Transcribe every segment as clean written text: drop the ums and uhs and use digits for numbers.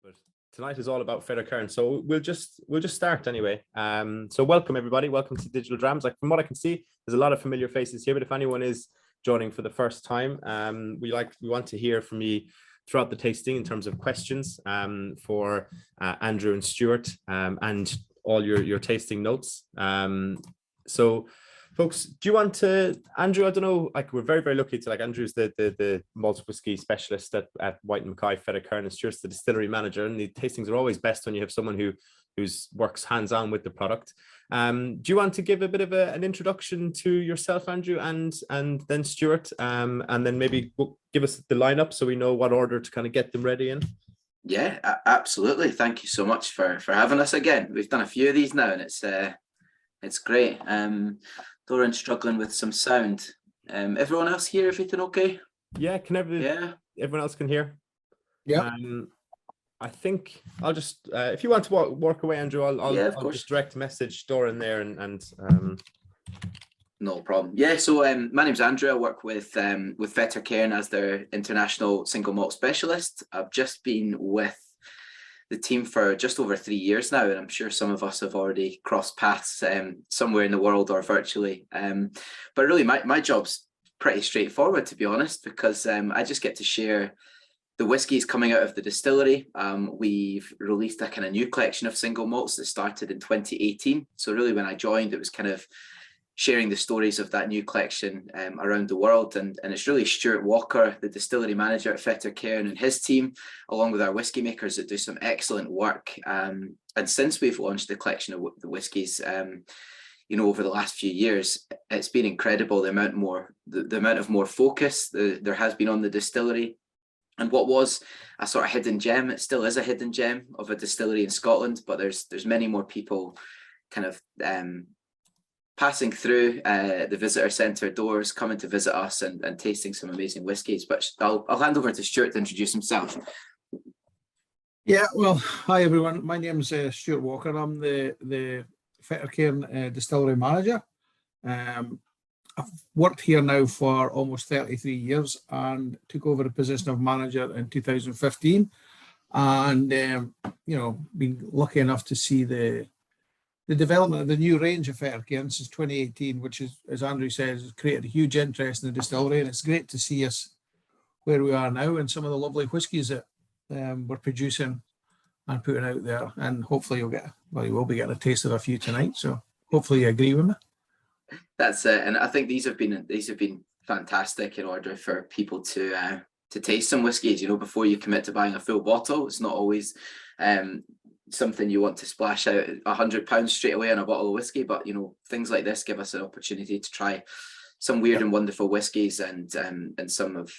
But tonight is all about Fettercairn, so we'll just start anyway. So welcome everybody, welcome to Digital Drams. Like from what I can see, there's a lot of familiar faces here, but if anyone is joining for the first time, we want to hear from you throughout the tasting in terms of questions for Andrew and Stuart and all your tasting notes. So folks, do you want to, Andrew, I don't know, like we're very, very lucky to, like Andrew's the malt whiskey specialist at White & Mackay, Fettercairn, and Stuart's the distillery manager, and the tastings are always best when you have someone who works hands-on with the product. Do you want to give a bit of an introduction to yourself, Andrew, and then Stuart, and then maybe give us the lineup so we know what order to kind of get them ready in? Yeah, absolutely. Thank you so much for having us again. We've done a few of these now, and it's great. Doran's struggling with some sound. Everyone else hear everything okay? Yeah, everyone else can hear? Yeah. I think I'll just if you want to walk away, Andrew, I'll just direct message Doran there and no problem. Yeah, so my name's Andrew. I work with Fettercairn as their international single malt specialist. I've just been with the team for just over 3 years now, and I'm sure some of us have already crossed paths somewhere in the world or virtually. But really, my job's pretty straightforward, to be honest, because I just get to share the whiskies coming out of the distillery. We've released a kind of new collection of single malts that started in 2018. So really, when I joined, it was kind of sharing the stories of that new collection around the world, and it's really Stuart Walker, the distillery manager at Fettercairn, and his team, along with our whiskey makers, that do some excellent work. And since we've launched the collection of the whiskies, over the last few years, it's been incredible the amount of more focus there has been on the distillery. And what was a sort of hidden gem, it still is a hidden gem of a distillery in Scotland, but there's many more people kind of passing through the visitor centre doors, coming to visit us and tasting some amazing whiskies. But I'll hand over to Stuart to introduce himself. Yeah, well, hi everyone. My name's Stuart Walker. I'm the Fettercairn distillery manager. I've worked here now for almost 33 years and took over the position of manager in 2015. And been lucky enough to see the development of the new range of Fettercairn since 2018, which is, as Andrew says, has created a huge interest in the distillery, and it's great to see us where we are now and some of the lovely whiskies that we're producing and putting out there. And hopefully you will be getting a taste of a few tonight. So hopefully you agree with me. That's it, and I think these have been fantastic in order for people to taste some whiskies. Before you commit to buying a full bottle, it's not always something you want to splash out £100 straight away on a bottle of whiskey, but things like this give us an opportunity to try some weird and wonderful whiskies and some of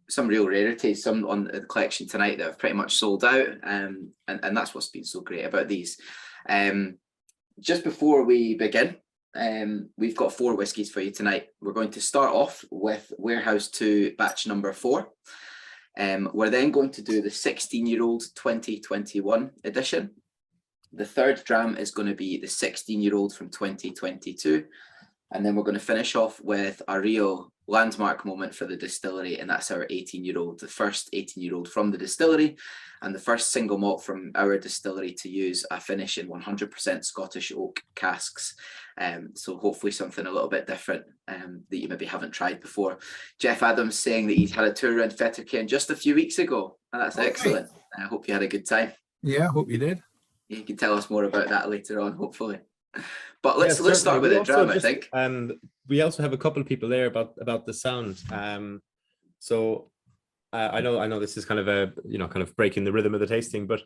some real rarities, some on the collection tonight that have pretty much sold out, and that's what's been so great about these. Just before we begin, we've got 4 whiskies for you tonight. We're going to start off with Warehouse 2 batch number 4. We're then going to do the 16-year-old 2021 edition. The third dram is going to be the 16-year-old from 2022. And then we're going to finish off with a real landmark moment for the distillery, and that's our 18-year-old, the first 18-year-old from the distillery, and the first single malt from our distillery to use a finish in 100% Scottish oak casks. So hopefully something a little bit different that you maybe haven't tried before. Jeff Adams saying that he's had a tour around Fettercairn just a few weeks ago. And that's excellent. I hope you had a good time. Yeah, I hope you did. You can tell us more about that later on, hopefully. But let's start with the dram, I think. We also have a couple of people there about the sound. So I know this is kind of kind of breaking the rhythm of the tasting, but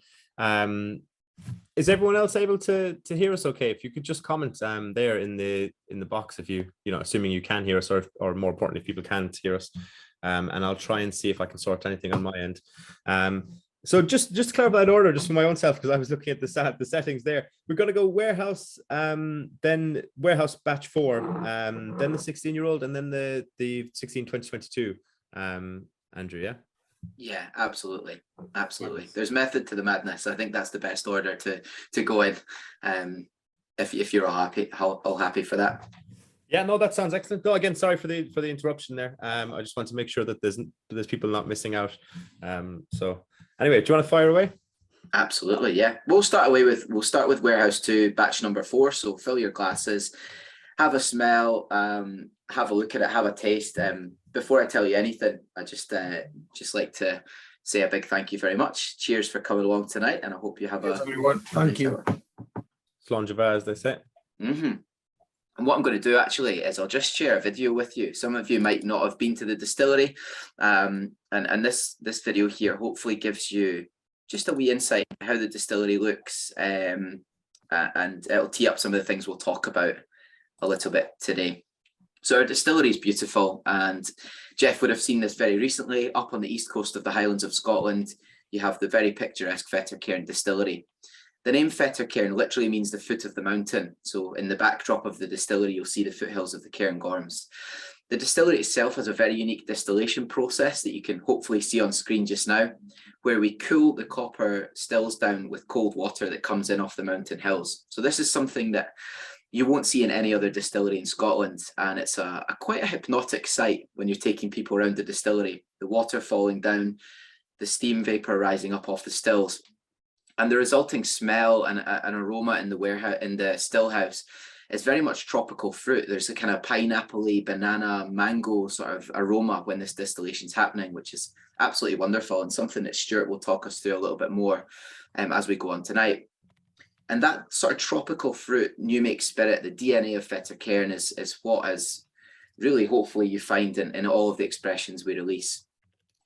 is everyone else able to hear us okay? If you could just comment there in the box, if you assuming you can hear us, or more importantly, if people can't hear us, and I'll try and see if I can sort anything on my end. So just to clarify that order, just for my own self, because I was looking at the settings there. We're going to go Warehouse, then Warehouse batch 4, then the 16-year-old, and then the 2022. Andrew, yeah? Yeah, absolutely. There's method to the madness. I think that's the best order to go in. If you're all happy for that. Yeah, no, that sounds excellent. No, again, sorry for the interruption there. I just want to make sure that there's people not missing out. So Anyway, do you want to fire away? Absolutely, yeah. We'll start with warehouse 2, batch number 4. So fill your glasses, have a smell, have a look at it, have a taste. Before I tell you anything, I just like to say a big thank you very much. Cheers for coming along tonight, and I hope you have everyone. Thank you. Slàinte, as they say. And what I'm going to do actually is I'll just share a video with you. Some of you might not have been to the distillery, and this video here hopefully gives you just a wee insight into how the distillery looks, and it'll tee up some of the things we'll talk about a little bit today. So our distillery is beautiful, and Jeff would have seen this very recently up on the east coast of the Highlands of Scotland. You have the very picturesque Fettercairn distillery. The name Fettercairn literally means the foot of the mountain. So in the backdrop of the distillery, you'll see the foothills of the Cairngorms. The distillery itself has a very unique distillation process that you can hopefully see on screen just now, where we cool the copper stills down with cold water that comes in off the mountain hills. So this is something that you won't see in any other distillery in Scotland, and it's quite a hypnotic sight when you're taking people around the distillery. The water falling down, the steam vapor rising up off the stills, and the resulting smell and an aroma in the warehouse, in the still house, is very much tropical fruit. There's a kind of pineapple-y, banana, mango sort of aroma when this distillation's happening, which is absolutely wonderful, and something that Stuart will talk us through a little bit more as we go on tonight. And that sort of tropical fruit, new make spirit, the DNA of Fettercairn is what is really, hopefully, you find in all of the expressions we release.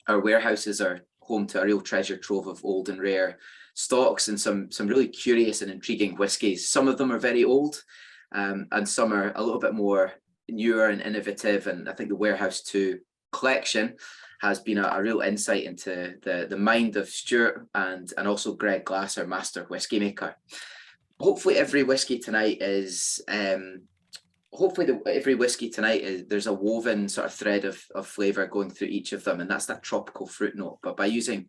Our warehouses are home to a real treasure trove of old and rare stocks and some really curious and intriguing whiskies. Some of them are very old, and some are a little bit more newer and innovative. And I think the Warehouse 2 collection has been a real insight into the mind of Stuart and also Greg Glass, our master whiskey maker. Hopefully every whiskey tonight is there's a woven sort of thread of flavour going through each of them, and that's that tropical fruit note. But by using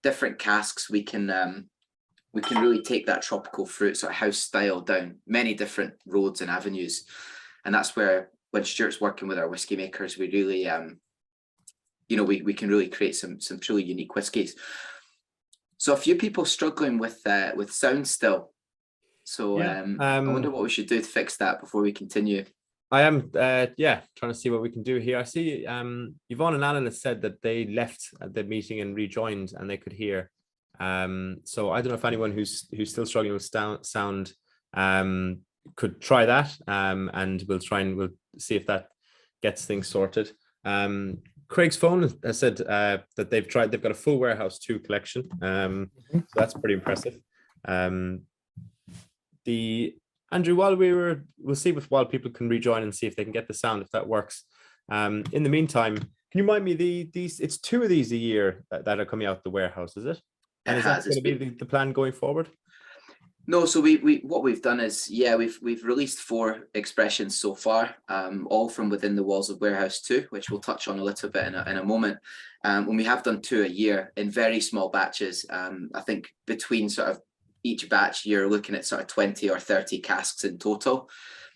different casks, we can really take that tropical fruit sort of house style down many different roads and avenues. And that's where, when Stuart's working with our whiskey makers, we really we can really create some truly unique whiskies. So a few people struggling with sound still. So I wonder what we should do to fix that before we continue. I am trying to see what we can do here. I see Yvonne and Alan have said that they left at the meeting and rejoined and they could hear. So I don't know if anyone who's still struggling with sound could try that, and we'll see if that gets things sorted. Craig's phone has said that they've got a full Warehouse 2 collection. So that's pretty impressive. Andrew, we'll see while people can rejoin and see if they can get the sound, if that works. In the meantime, can you remind me, it's 2 of these a year that are coming out the Warehouse, is it? And is that going to be the plan going forward? No, so what we've done is, we've released 4 expressions so far, all from within the walls of Warehouse 2, which we'll touch on a little bit in a moment. When we have done 2 a year in very small batches, I think between sort of each batch you're looking at sort of 20 or 30 casks in total.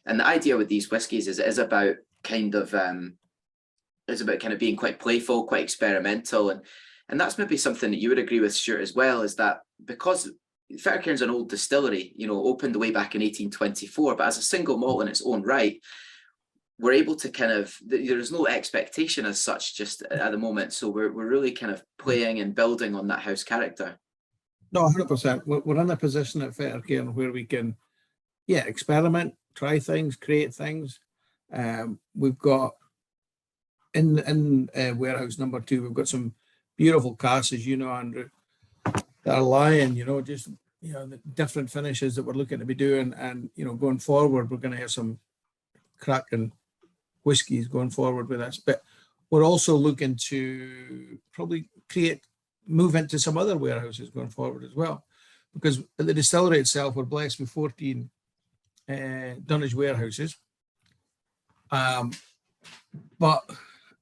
And the idea with these whiskies is it is about kind of being quite playful, quite experimental, and that's maybe something that you would agree with, Stuart, as well, is that because Fettercairn's an old distillery, opened way back in 1824, but as a single malt in its own right, we're able to there's no expectation as such just at the moment. So we're really kind of playing and building on that house character. No, 100%. We're in a position at Fettercairn where we can, experiment, try things, create things. We've got in Warehouse number 2, we've got some beautiful casks, Andrew, that are lying, the different finishes that we're looking to be doing. And, going forward, we're going to have some cracking whiskies going forward with this. But we're also looking to probably move into some other warehouses going forward as well. Because at the distillery itself, we're blessed with 14 dunnage warehouses. But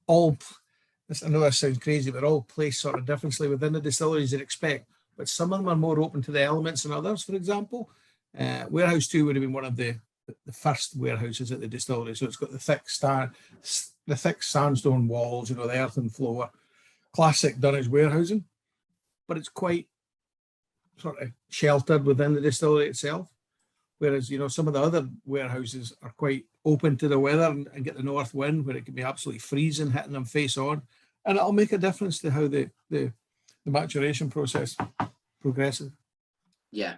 all, I know that sounds crazy, but all placed sort of differently within the distilleries you'd expect. But some of them are more open to the elements than others. For example, Warehouse 2 would have been one of the first warehouses at the distillery. So it's got the thick sandstone walls, the earthen floor, classic dunnage warehousing. but it's quite sort of sheltered within the distillery itself. Whereas, you know, some of the other warehouses are quite open to the weather and get the north wind where it can be absolutely freezing, hitting them face on. And it'll make a difference to how the maturation process progresses. Yeah.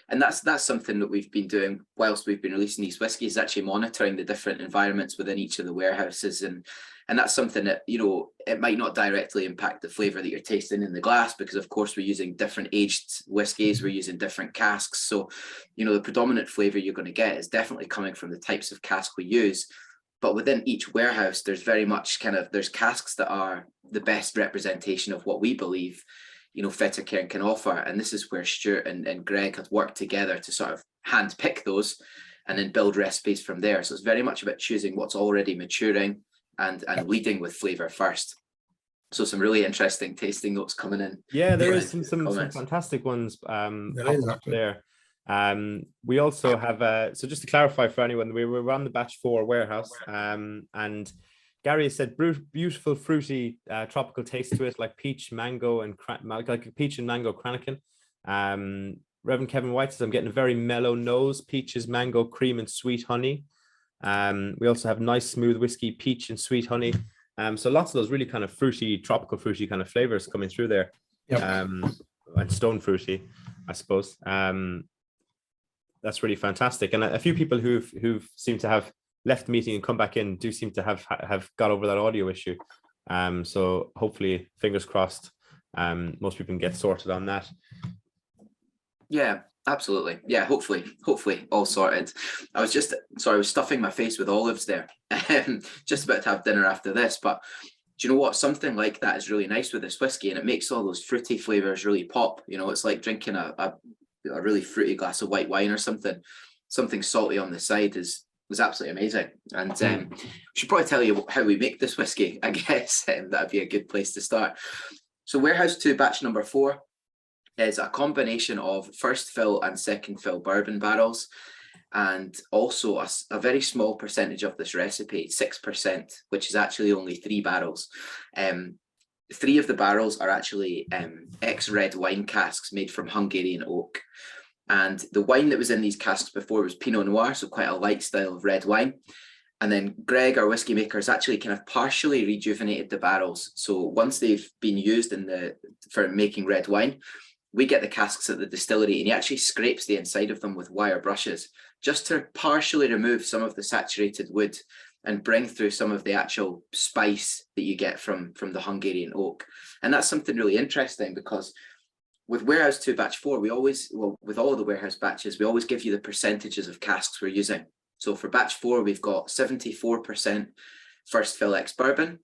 And that's something that we've been doing whilst we've been releasing these whiskies, actually monitoring the different environments within each of the warehouses. And that's something that, you know, it might not directly impact the flavour that you're tasting in the glass, because of course we're using different aged whiskies, we're using different casks. So, you know, the predominant flavour you're going to get is definitely coming from the types of cask we use. But within each warehouse, there's very much there's casks that are the best representation of what we believe, you know, Fettercairn can offer. And this is where Stuart and Greg had worked together to sort of hand pick those and then build recipes from there. So it's very much about choosing what's already maturing and leading with flavour first. So some really interesting tasting notes coming in. Yeah, there is some fantastic ones there. We also have, so just to clarify for anyone, we were on the batch 4 warehouse, and Gary said beautiful fruity tropical taste to it, like peach, mango, and like peach and mango Kranaken. Reverend Kevin White says I'm getting a very mellow nose, peaches, mango, cream, and sweet honey. We also have nice smooth whiskey, peach and sweet honey. So lots of those really kind of fruity, tropical fruity kind of flavors coming through there. Yep. And stone fruity, I suppose. That's really fantastic. And a few people who've seemed to have left the meeting and come back in do seem to have got over that audio issue. So hopefully, fingers crossed, most people can get sorted on that. Yeah, absolutely. Yeah, hopefully all sorted. I was stuffing my face with olives there. Just about to have dinner after this, but do you know what? Something like that is really nice with this whiskey, and it makes all those fruity flavors really pop. You know, it's like drinking a really fruity glass of white wine or something. Something salty on the side was absolutely amazing. And we should probably tell you how we make this whiskey, I guess. That'd be a good place to start. So Warehouse 2 batch number 4 is a combination of first fill and second fill bourbon barrels, and also a very small percentage of this recipe, 6%, which is actually only 3 barrels. 3 of the barrels are actually ex-red wine casks made from Hungarian oak. And the wine that was in these casks before was Pinot Noir, so quite a light style of red wine. And then Greg, our whiskey maker, has actually kind of partially rejuvenated the barrels. So once they've been used for making red wine, we get the casks at the distillery, and he actually scrapes the inside of them with wire brushes just to partially remove some of the saturated wood and bring through some of the actual spice that you get from the Hungarian oak. And that's something really interesting, because with Warehouse 2 batch 4, with all of the warehouse batches, we always give you the percentages of casks we're using. So for batch 4, we've got 74% first fill ex-bourbon,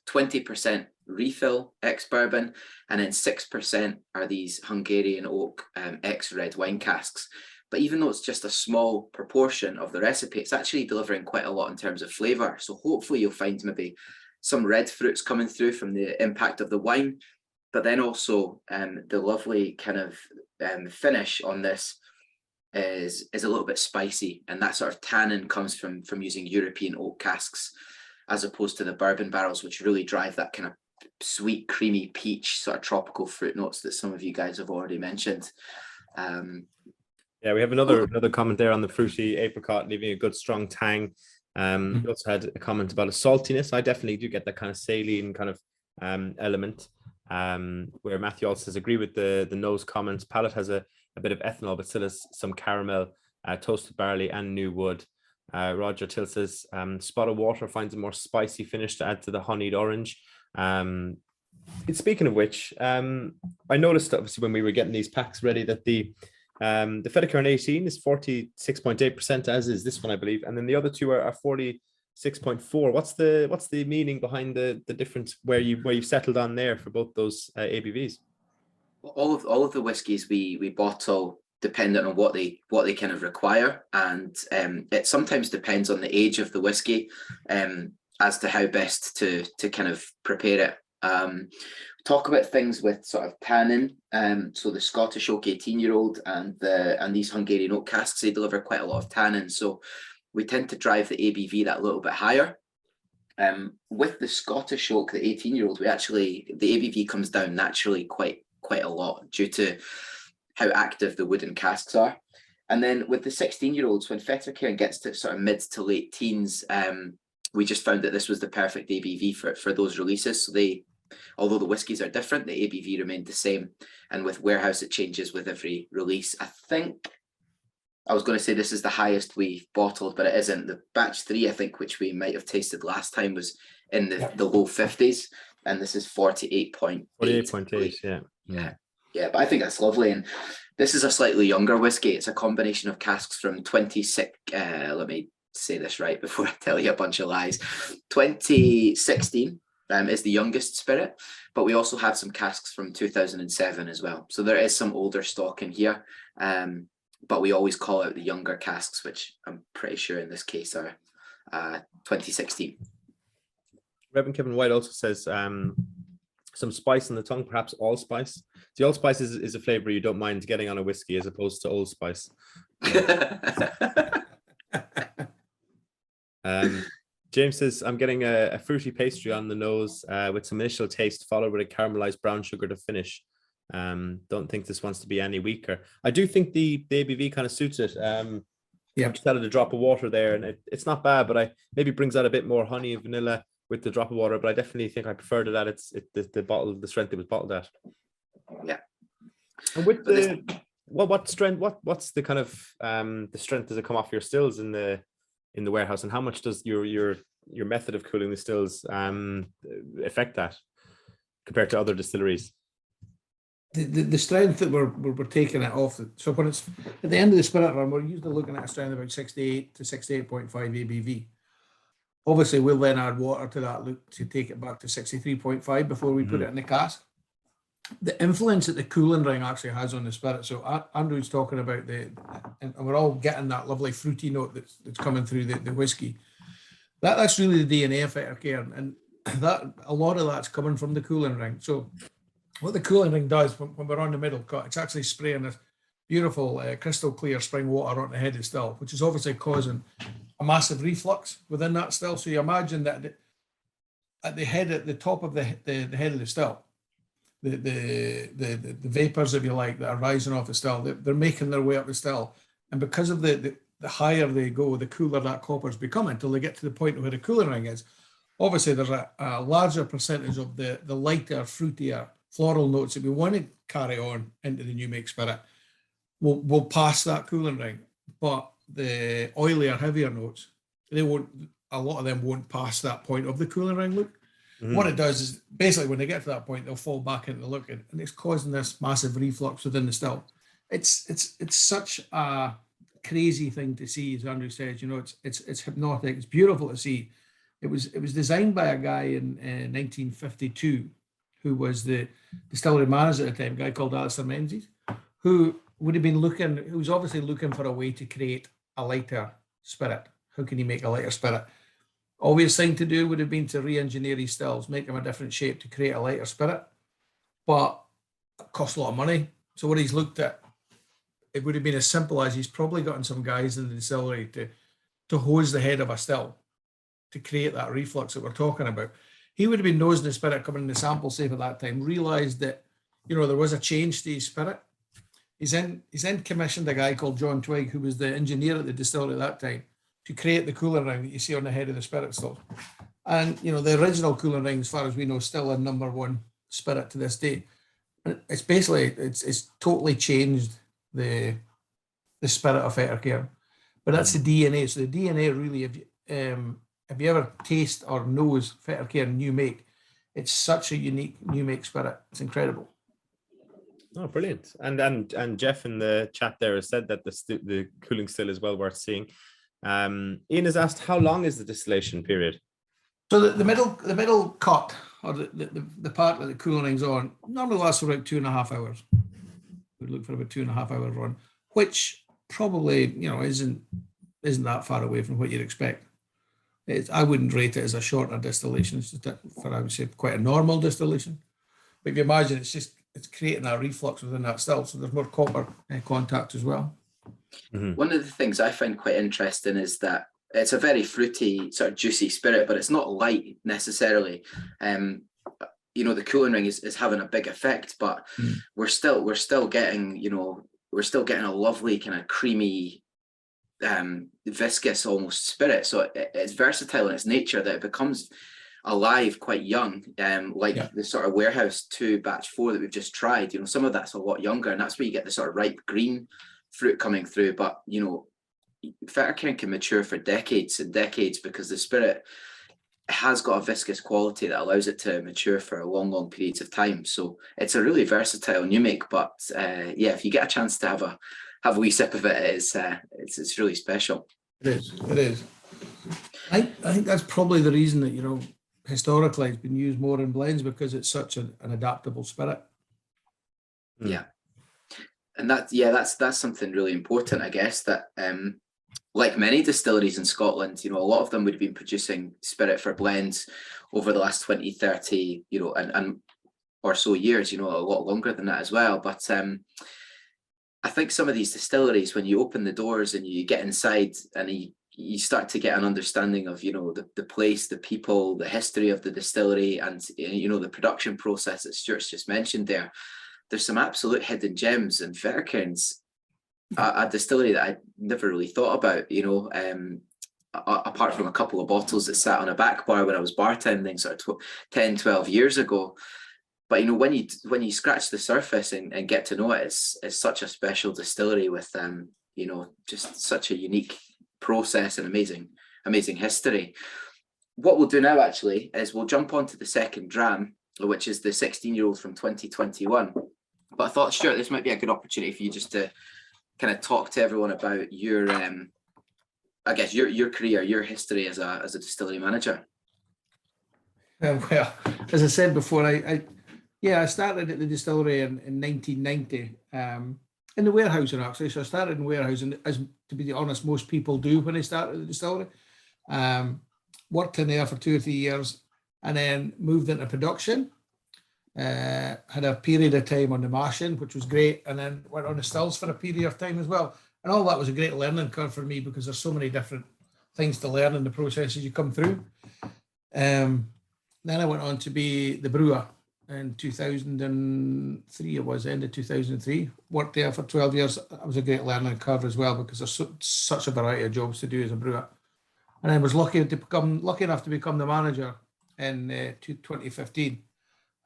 20% refill ex-bourbon, and then 6% are these Hungarian oak ex-red wine casks. But even though it's just a small proportion of the recipe, it's actually delivering quite a lot in terms of flavour. So hopefully you'll find maybe some red fruits coming through from the impact of the wine, but then also the lovely kind of finish on this is a little bit spicy, and that sort of tannin comes from using European oak casks as opposed to the bourbon barrels, which really drive that kind of sweet, creamy peach sort of tropical fruit notes that some of you guys have already mentioned. Yeah, we have another comment there on the fruity apricot, leaving a good strong tang. We also had a comment about a saltiness. I definitely do get that kind of saline kind of element. Where Matthew also says, agree with the nose comments. Palate has a bit of ethanol, but still has some caramel, toasted barley, and new wood. Roger Till says, spot of water finds a more spicy finish to add to the honeyed orange. Speaking of which, I noticed obviously when we were getting these packs ready that the Fettercairn 18 is 46.8%, as is this one, I believe, and then the other two are 46.4. What's the meaning behind the difference where you've settled on there for both those ABVs? All of the whiskies we bottle dependent on what they kind of require, and it sometimes depends on the age of the whiskey as to how best to kind of prepare it. Talk about things with sort of tannin. So the Scottish oak 18-year-old and these Hungarian oak casks, they deliver quite a lot of tannin. So we tend to drive the ABV that little bit higher. With the Scottish oak, the 18-year-old, the ABV comes down naturally quite quite a lot due to how active the wooden casks are. And then with the 16-year-olds, when Fettercairn gets to sort of mid to late teens, we just found that this was the perfect ABV for those releases. So although the whiskies are different, the ABV remained the same. And with warehouse, it changes with every release. I think I was going to say this is the highest we've bottled, but it isn't. The batch 3, I think, which we might have tasted last time, was in the low 50s, and this is 48.8. 48.8, yeah. But I think that's lovely. And this is a slightly younger whiskey. It's a combination of casks from 26. Let me say this right before I tell you a bunch of lies. 2016 is the youngest spirit, but we also have some casks from 2007 as well. So there is some older stock in here. But we always call out the younger casks, which I'm pretty sure in this case are 2016. Reverend Kevin White also says some spice on the tongue, perhaps allspice. The allspice is a flavour you don't mind getting on a whiskey as opposed to Old Spice. James says, I'm getting a fruity pastry on the nose with some initial taste followed with a caramelized brown sugar to finish. Don't think this wants to be any weaker. I do think the ABV kind of suits it. Yeah, just added a drop of water there, and it's not bad, but maybe brings out a bit more honey and vanilla with the drop of water. But I definitely think I preferred it at the strength it was bottled at. Yeah. And with what's the kind of the strength does it come off your stills in the warehouse, and how much does your method of cooling the stills affect that compared to other distilleries? The strength that we're taking it off. So when it's at the end of the spirit run, we're usually looking at a strength of about 68 to 68.5 ABV. Obviously, we'll then add water to that loop to take it back to 63.5 before we put it in the cask. The influence that the cooling ring actually has on the spirit. So Andrew's talking about and we're all getting that lovely fruity note that's coming through the whiskey. That's really the DNA of Fettercairn, and that a lot of that's coming from the cooling ring. So what the cooling ring does when we're on the middle cut, it's actually spraying this beautiful crystal clear spring water on the head of the still, which is obviously causing a massive reflux within that still. So you imagine that at the top of the head of the still, the vapors, if you like, that are rising off the still, they're making their way up the still, and because of the higher they go, the cooler that copper's becoming until they get to the point where the cooling ring is. Obviously, there's a larger percentage of the lighter, fruitier floral notes that we want to carry on into the new make spirit will pass that cooling ring, but the oilier, heavier notes, a lot of them won't pass that point of the cooling ring look. Mm-hmm. What it does is basically when they get to that point, they'll fall back into the look, and it's causing this massive reflux within the still. It's such a crazy thing to see, as Andrew says. It's hypnotic. It's beautiful to see. It was designed by a guy in 1952 who was the distillery manager at the time, a guy called Alistair Menzies, who was obviously looking for a way to create a lighter spirit. How can he make a lighter spirit? Obvious thing to do would have been to re-engineer his stills, make them a different shape to create a lighter spirit, but it costs a lot of money. So what he's looked at, it would have been as simple as he's probably gotten some guys in the distillery to hose the head of a still to create that reflux that we're talking about. He would have been nosing the spirit coming in the sample safe at that time, realised that, there was a change to his spirit. He's then commissioned a guy called John Twigg, who was the engineer at the distillery at that time, to create the cooling ring that you see on the head of the spirit still. And, the original cooling ring, as far as we know, still a number one spirit to this day. It's basically, it's totally changed the spirit of Fettercairn. But that's the DNA. So the DNA really, if you ever taste or knows Fettercairn new make, it's such a unique new make spirit. It's incredible. Oh, brilliant! And Jeff in the chat there has said that the cooling still is well worth seeing. Ian has asked, how long is the distillation period? So the middle cut, or the part that the cooling ring's on, normally lasts for about 2.5 hours. We'd look for about 2.5 hour run, which probably isn't that far away from what you'd expect. I wouldn't rate it as a shorter distillation. It's just I would say quite a normal distillation. But if you imagine, it's creating a reflux within that still, so there's more copper contact as well. Mm-hmm. One of the things I find quite interesting is that it's a very fruity, sort of juicy spirit, but it's not light necessarily. the cooling ring is having a big effect, but we're still getting, we're still getting a lovely kind of creamy, viscous almost spirit. So it's versatile in its nature, that it becomes alive quite young, like the sort of Warehouse 2 batch 4 that we've just tried. Some of that's a lot younger, and that's where you get the sort of ripe green fruit coming through. But Fettercairn can mature for decades and decades, because the spirit has got a viscous quality that allows it to mature for long periods of time. So it's a really versatile new make. But if you get a chance to have a wee sip of it, it's really special. It is. I think that's probably the reason that historically it's been used more in blends, because it's such an adaptable spirit. Yeah, and that's something really important, I guess, that like many distilleries in Scotland, a lot of them would have been producing spirit for blends over the last 20, 30, and or so years, a lot longer than that as well. But I think some of these distilleries, when you open the doors and you get inside and you start to get an understanding of, the place, the people, the history of the distillery, and, the production process that Stuart's just mentioned there, there's some absolute hidden gems. And Fettercairn's a distillery that I never really thought about, apart from a couple of bottles that sat on a back bar when I was bartending sort of 10, 12 years ago. But, when you scratch the surface and get to know it, it's such a special distillery with, just such a unique process and amazing history. What we'll do now actually is we'll jump onto the second dram, which is the 16-year-old from 2021. But I thought, Stuart, this might be a good opportunity for you just to kind of talk to everyone about your I guess your career, your history as a distillery manager. Well, as I said before, I started at the distillery in 1990. In the warehousing, actually. So I started in warehousing, as to be honest, most people do when they start at the distillery. Worked in there for 2 or 3 years, and then moved into production. Had a period of time on the mashing, which was great, and then went on the stills for a period of time as well. And all that was a great learning curve for me, because there's so many different things to learn in the processes you come through. Then I went on to be the brewer in 2003. It was end of 2003. Worked there for 12 years. It was a great learning curve as well, because there's such a variety of jobs to do as a brewer. And I was lucky enough to become the manager in 2015.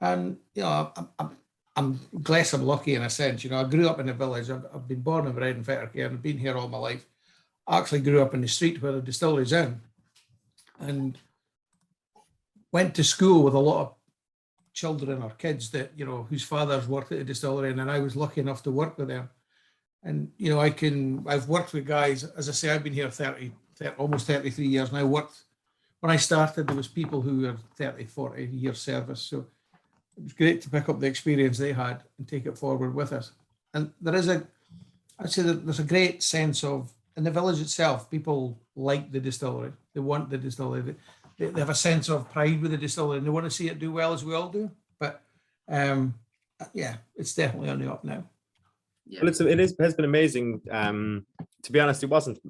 And I'm blessed, I'm lucky in a sense. I grew up in the village. I've been born and bred in Fettercairn. I've been here all my life. I actually grew up in the street where the distillery's in, and went to school with a lot of children or kids that whose fathers worked at the distillery, and then I was lucky enough to work with them. And I've worked with guys, as I say, I've been here almost 33 years, and I worked when I started. There was people who were 30, 40 years service, so it was great to pick up the experience they had and take it forward with us. And there's a great sense of, in the village itself, people like the distillery. They want the distillery. They have a sense of pride with the distillery, and they want to see it do well, as we all do. But it's definitely on the up now. Yeah. Well, it has been amazing. To be honest, it wasn't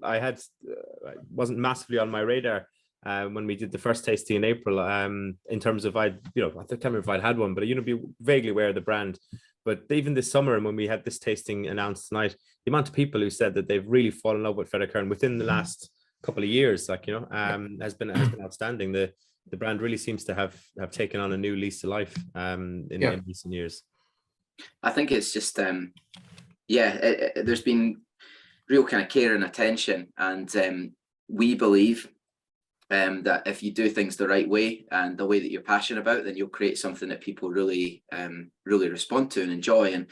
massively on my radar when we did the first tasting in April. In terms of I can't remember if I'd had one, but be vaguely aware of the brand. But even this summer, and when we had this tasting announced tonight, the amount of people who said that they've really fallen in love with Fettercairn within the last couple of years, has been outstanding. The brand really seems to have taken on a new lease of life in recent years. I think it's just there's been real kind of care and attention, and we believe that if you do things the right way and the way that you're passionate about, then you'll create something that people really respond to and enjoy. And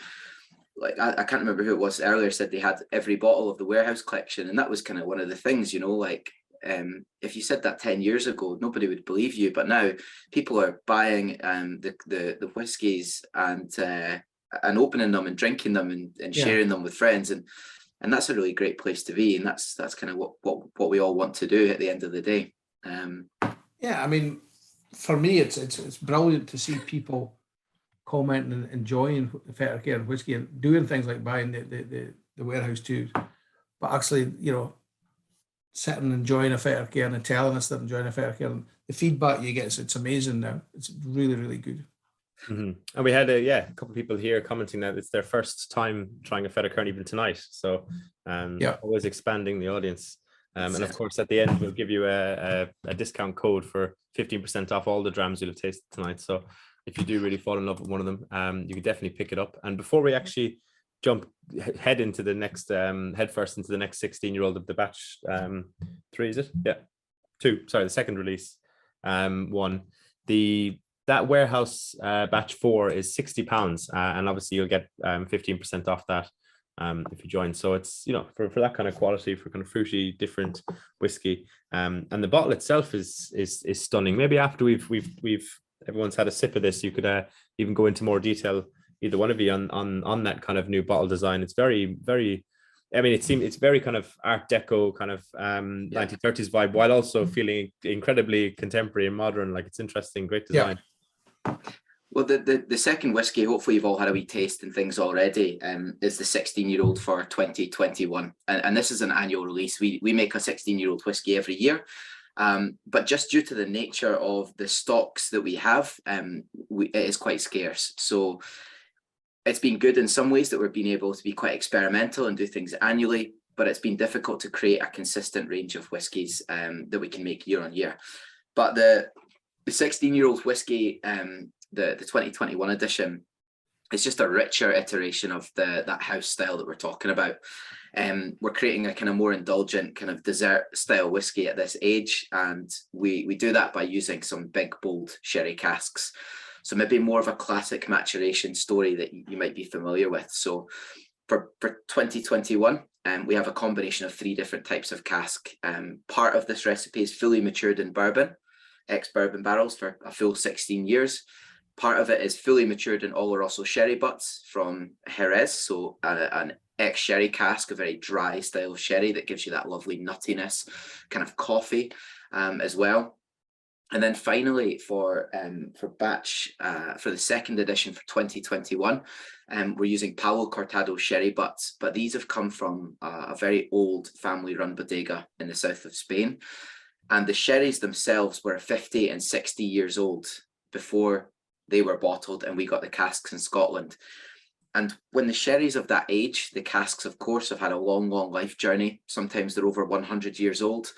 like I can't remember who it was earlier said they had every bottle of the Warehouse collection, and that was kind of one of the things, if you said that 10 years ago, nobody would believe you, but now people are buying the whiskies and opening them and drinking them and sharing them with friends, and that's a really great place to be, and that's kind of what we all want to do at the end of the day. For me, it's brilliant to see people commenting and enjoying Fettercairn whiskey and doing things like buying the Warehouse 2, but actually, sitting and enjoying a Fettercairn and telling us they're enjoying a Fettercairn. The feedback you get, it's amazing now. It's really, really good. And we had a couple of people here commenting that it's their first time trying a Fettercairn even tonight. So always expanding the audience. And of course, at the end, we'll give you a discount code for 15% off all the drams you'll have tasted tonight. So if you do really fall in love with one of them, you can definitely pick it up. And before we actually head into the next head first into the next 16-year-old of the batch 3, is it? Yeah, 2. Sorry, the second release one. That warehouse batch 4 is £60, and obviously you'll get 15% off that if you join. So it's, you know, for that kind of quality, for kind of fruity, different whiskey, and the bottle itself is stunning. Maybe after we've everyone's had a sip of this, you could even go into more detail, either one of you, on that kind of new bottle design. It's very, very, I mean, it's very kind of Art Deco kind of 1930s vibe, while also feeling incredibly contemporary and modern. Like, it's interesting, great design. Well, the second whiskey, hopefully you've all had a wee taste and things already, is the 16-year-old for 2021. And this is an annual release. We make a 16-year-old whiskey every year. But just due to the nature of the stocks that we have, it is quite scarce. So it's been good in some ways that we're being able to be quite experimental and do things annually, but it's been difficult to create a consistent range of whiskies that we can make year on year. But the 16-year-old whiskey, the 2021 edition, is just a richer iteration of that house style that we're talking about. We're creating a kind of more indulgent kind of dessert style whiskey at this age, and we do that by using some big, bold sherry casks. So maybe more of a classic maturation story that you might be familiar with. So for 2021, we have a combination of 3 different types of cask. Part of this recipe is fully matured in bourbon, ex-bourbon barrels for a full 16 years. Part of it is fully matured in Oloroso sherry butts from Jerez, so an ex-sherry cask, a very dry style of sherry that gives you that lovely nuttiness, kind of coffee as well. And then finally, for the second edition for 2021, we're using Paulo Cortado sherry butts, but these have come from a very old family-run bodega in the south of Spain. And the sherries themselves were 50 and 60 years old before they were bottled, and we got the casks in Scotland. And when the sherries of that age, the casks, of course, have had a long, long life journey. Sometimes they're over 100 years old.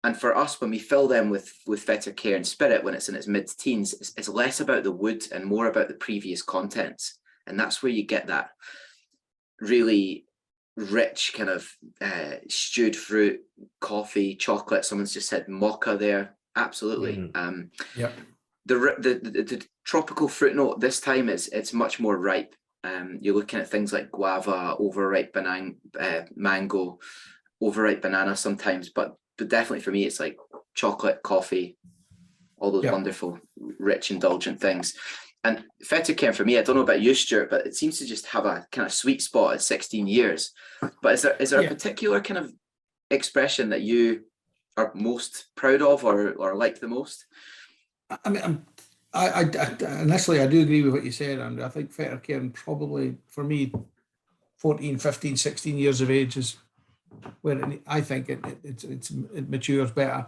And for us, when we fill them with Fettercairn spirit, when it's in its mid-teens, it's less about the wood and more about the previous contents. And that's where you get that really rich kind of stewed fruit, coffee, chocolate. Someone's just said mocha there. Absolutely. The tropical fruit note this time it's much more ripe. You're looking at things like guava, overripe mango, overripe banana sometimes, but definitely for me it's like chocolate, coffee, all those wonderful, rich, indulgent things. And Fettercairn for me, I don't know about you, Stuart, but it seems to just have a kind of sweet spot at 16 years. But is there a particular kind of expression that you are most proud of or like the most? I mean, I initially I do agree with what you said, and I think Fettercairn probably for me 14, 15, 16 years of age is where I think it matures better.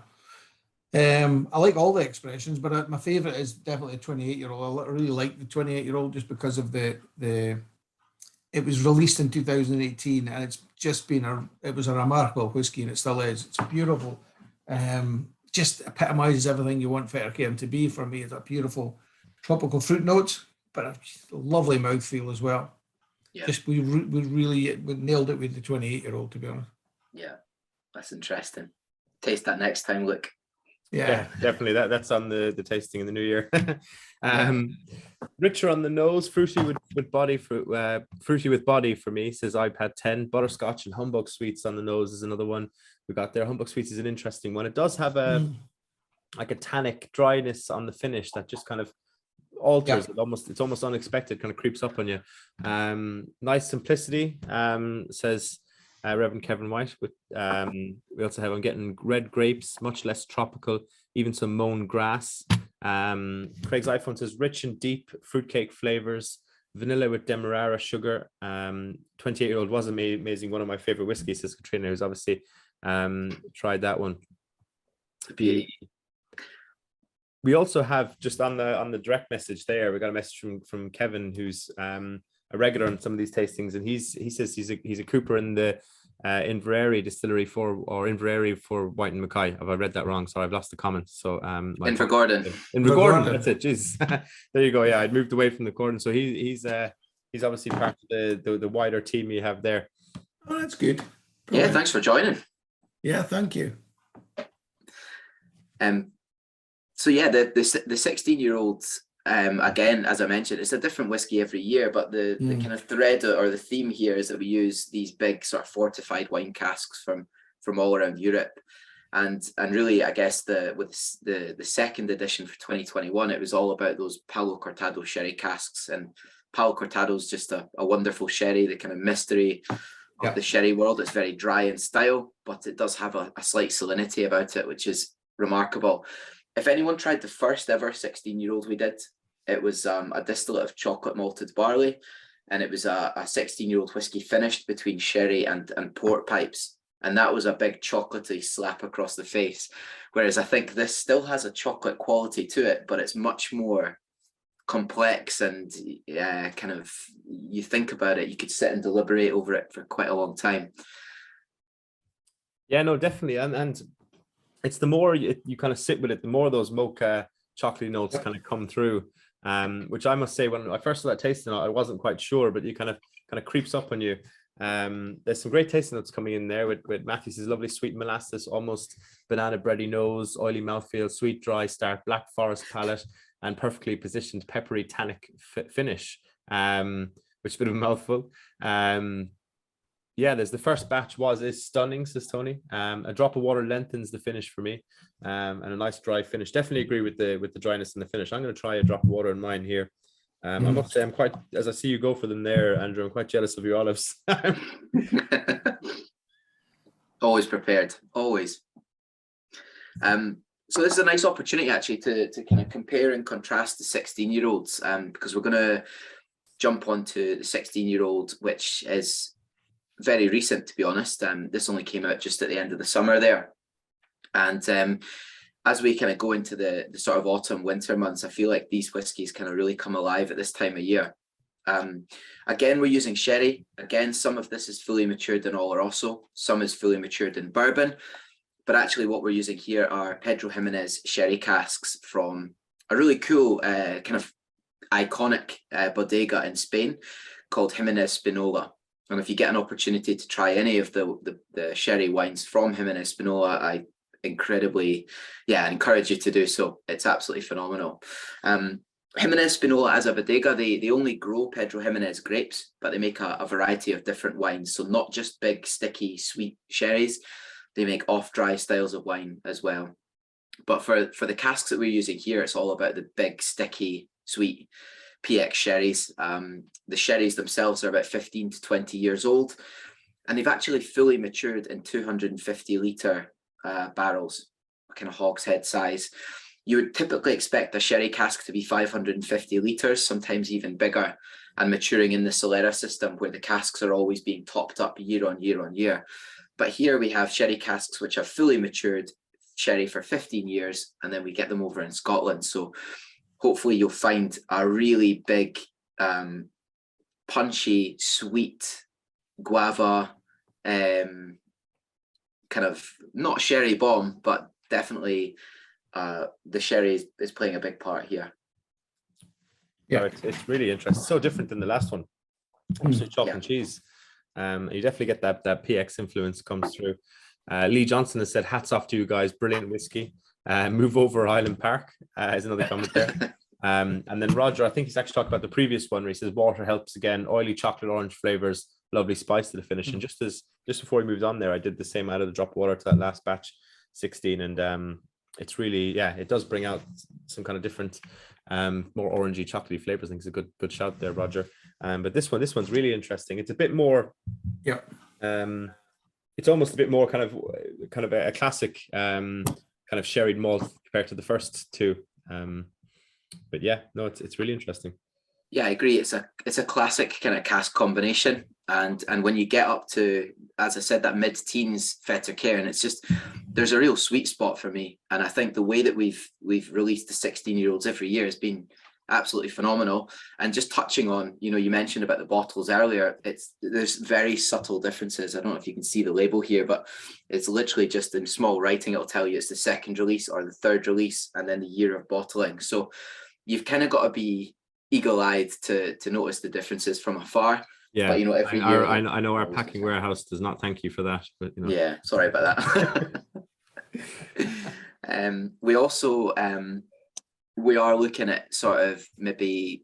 I like all the expressions, but my favorite is definitely a 28-year-old. I really like the 28-year-old just because of it was released in 2018, and it's just been it was a remarkable whiskey, and it still is. It's beautiful. Just epitomizes everything you want Fettercairn to be for me. It's a beautiful tropical fruit notes, but a lovely mouthfeel as well. Yeah. Just we really nailed it with the 28-year-old, to be honest. Yeah, that's interesting. Taste that next time, look. Yeah, definitely. That's on the tasting in the new year. Richer on the nose, fruity with body, fruity with body for me, says iPad 10. Butterscotch and humbug sweets on the nose is another one we got there. Humbug sweets is an interesting one. It does have like a tannic dryness on the finish that just kind of alters it. It's almost unexpected, kind of creeps up on you. Nice simplicity, says Reverend Kevin White. With we also have, I'm getting red grapes, much less tropical, even some mown grass. Craig's iPhone says rich and deep fruitcake flavors, vanilla with demerara sugar. 28-year-old was amazing, one of my favorite whiskeys, says Katrina, who's obviously tried that one. we also have just on the direct message there, we got a message from Kevin, who's a regular on some of these tastings, and he says he's a cooper in the Inverary distillery for White and Mackay. Have I read that wrong? Sorry, I've lost the comment. So Invergordon. Invergordon, that's it. Jeez. There you go. Yeah, I'd moved away from the Gordon. So he's obviously part of the wider team you have there. Oh, that's good. Yeah, thanks for joining. Yeah, thank you. So yeah, the 16-year-olds, again, as I mentioned, it's a different whiskey every year, but the kind of thread or the theme here is that we use these big sort of fortified wine casks from all around Europe. And really, I guess with the second edition for 2021, it was all about those Paulo Cortado sherry casks. And Paulo Cortado is just a wonderful sherry, the kind of mystery of the sherry world. It's very dry in style, but it does have a slight salinity about it, which is remarkable. If anyone tried the first ever 16-year-old we did, it was a distillate of chocolate malted barley, and it was a 16-year-old whiskey finished between sherry and port pipes. And that was a big chocolatey slap across the face. Whereas I think this still has a chocolate quality to it, but it's much more complex and kind of, you think about it, you could sit and deliberate over it for quite a long time. Yeah, no, definitely. And it's the more you kind of sit with it, the more those mocha chocolatey notes kind of come through. Which I must say, when I first started tasting it, I wasn't quite sure, but you kind of creeps up on you. There's some great tasting notes coming in there with Matthew's lovely sweet molasses, almost banana bready nose, oily mouthfeel, sweet dry start, black forest palate, and perfectly positioned peppery tannic finish, which is a bit of a mouthful. Yeah, there's the first batch is stunning, says Tony. A drop of water lengthens the finish for me, and a nice dry finish. Definitely agree with the dryness in the finish. I'm going to try a drop of water in mine here. I must say, I'm quite, as I see you go for them there, Andrew, I'm quite jealous of your olives. Always prepared, always. So this is a nice opportunity actually to kind of compare and contrast the 16-year-olds, because we're going to jump onto the 16-year-old, which is very recent, to be honest. This only came out just at the end of the summer there. And as we kind of go into the sort of autumn, winter months, I feel like these whiskies kind of really come alive at this time of year. Again, we're using sherry. Again, some of this is fully matured in Oloroso, some is fully matured in bourbon. But actually what we're using here are Pedro Jimenez sherry casks from a really cool, kind of iconic bodega in Spain called Jimenez Spinola. And if you get an opportunity to try any of the sherry wines from Jimenez Spinola, I incredibly encourage you to do so. It's absolutely phenomenal. Jimenez Spinola as a bodega, they only grow Pedro Jimenez grapes, but they make a variety of different wines. So not just big, sticky, sweet sherries, they make off-dry styles of wine as well. But for the casks that we're using here, it's all about the big, sticky, sweet PX sherries. The sherries themselves are about 15 to 20 years old, and they've actually fully matured in 250 litre barrels, kind of hogshead size. You would typically expect a sherry cask to be 550 litres, sometimes even bigger, and maturing in the Solera system where the casks are always being topped up year on year on year. But here we have sherry casks which have fully matured sherry for 15 years, and then we get them over in Scotland. So hopefully you'll find a really big, punchy, sweet guava, kind of not sherry bomb, but definitely the sherry is playing a big part here. Yeah, no, it's really interesting. So different than the last one. Obviously, chalk and cheese. You definitely get that PX influence comes through. Lee Johnson has said, "Hats off to you guys, brilliant whiskey." Move over Highland Park is another comment there. And then Roger, I think he's actually talked about the previous one where he says water helps again, oily chocolate orange flavors, lovely spice to the finish. And just before we moved on there, I did the same, out of the drop of water to that last batch 16, and it's really, it does bring out some kind of different more orangey chocolatey flavors. I think it's a good shout there, Roger. But this one's really interesting. It's a bit more it's almost a bit more kind of a classic kind of sherried malt compared to the first two. But yeah, no, it's really interesting. Yeah, I agree. It's a classic kind of cask combination, and when you get up to, as I said, that mid-teens Fettercairn, it's just there's a real sweet spot for me, and I think the way that we've released the 16-year-olds every year has been absolutely phenomenal. And just touching on, you know, you mentioned about the bottles earlier, there's very subtle differences. I don't know if you can see the label here, but it's literally just in small writing, it'll tell you it's the second release or the third release and then the year of bottling. So you've kind of got to be eagle-eyed to notice the differences from afar. Yeah, but you know, every year I know our packing warehouse does not thank you for that, but you know. Yeah, sorry about that. We also we are looking at sort of maybe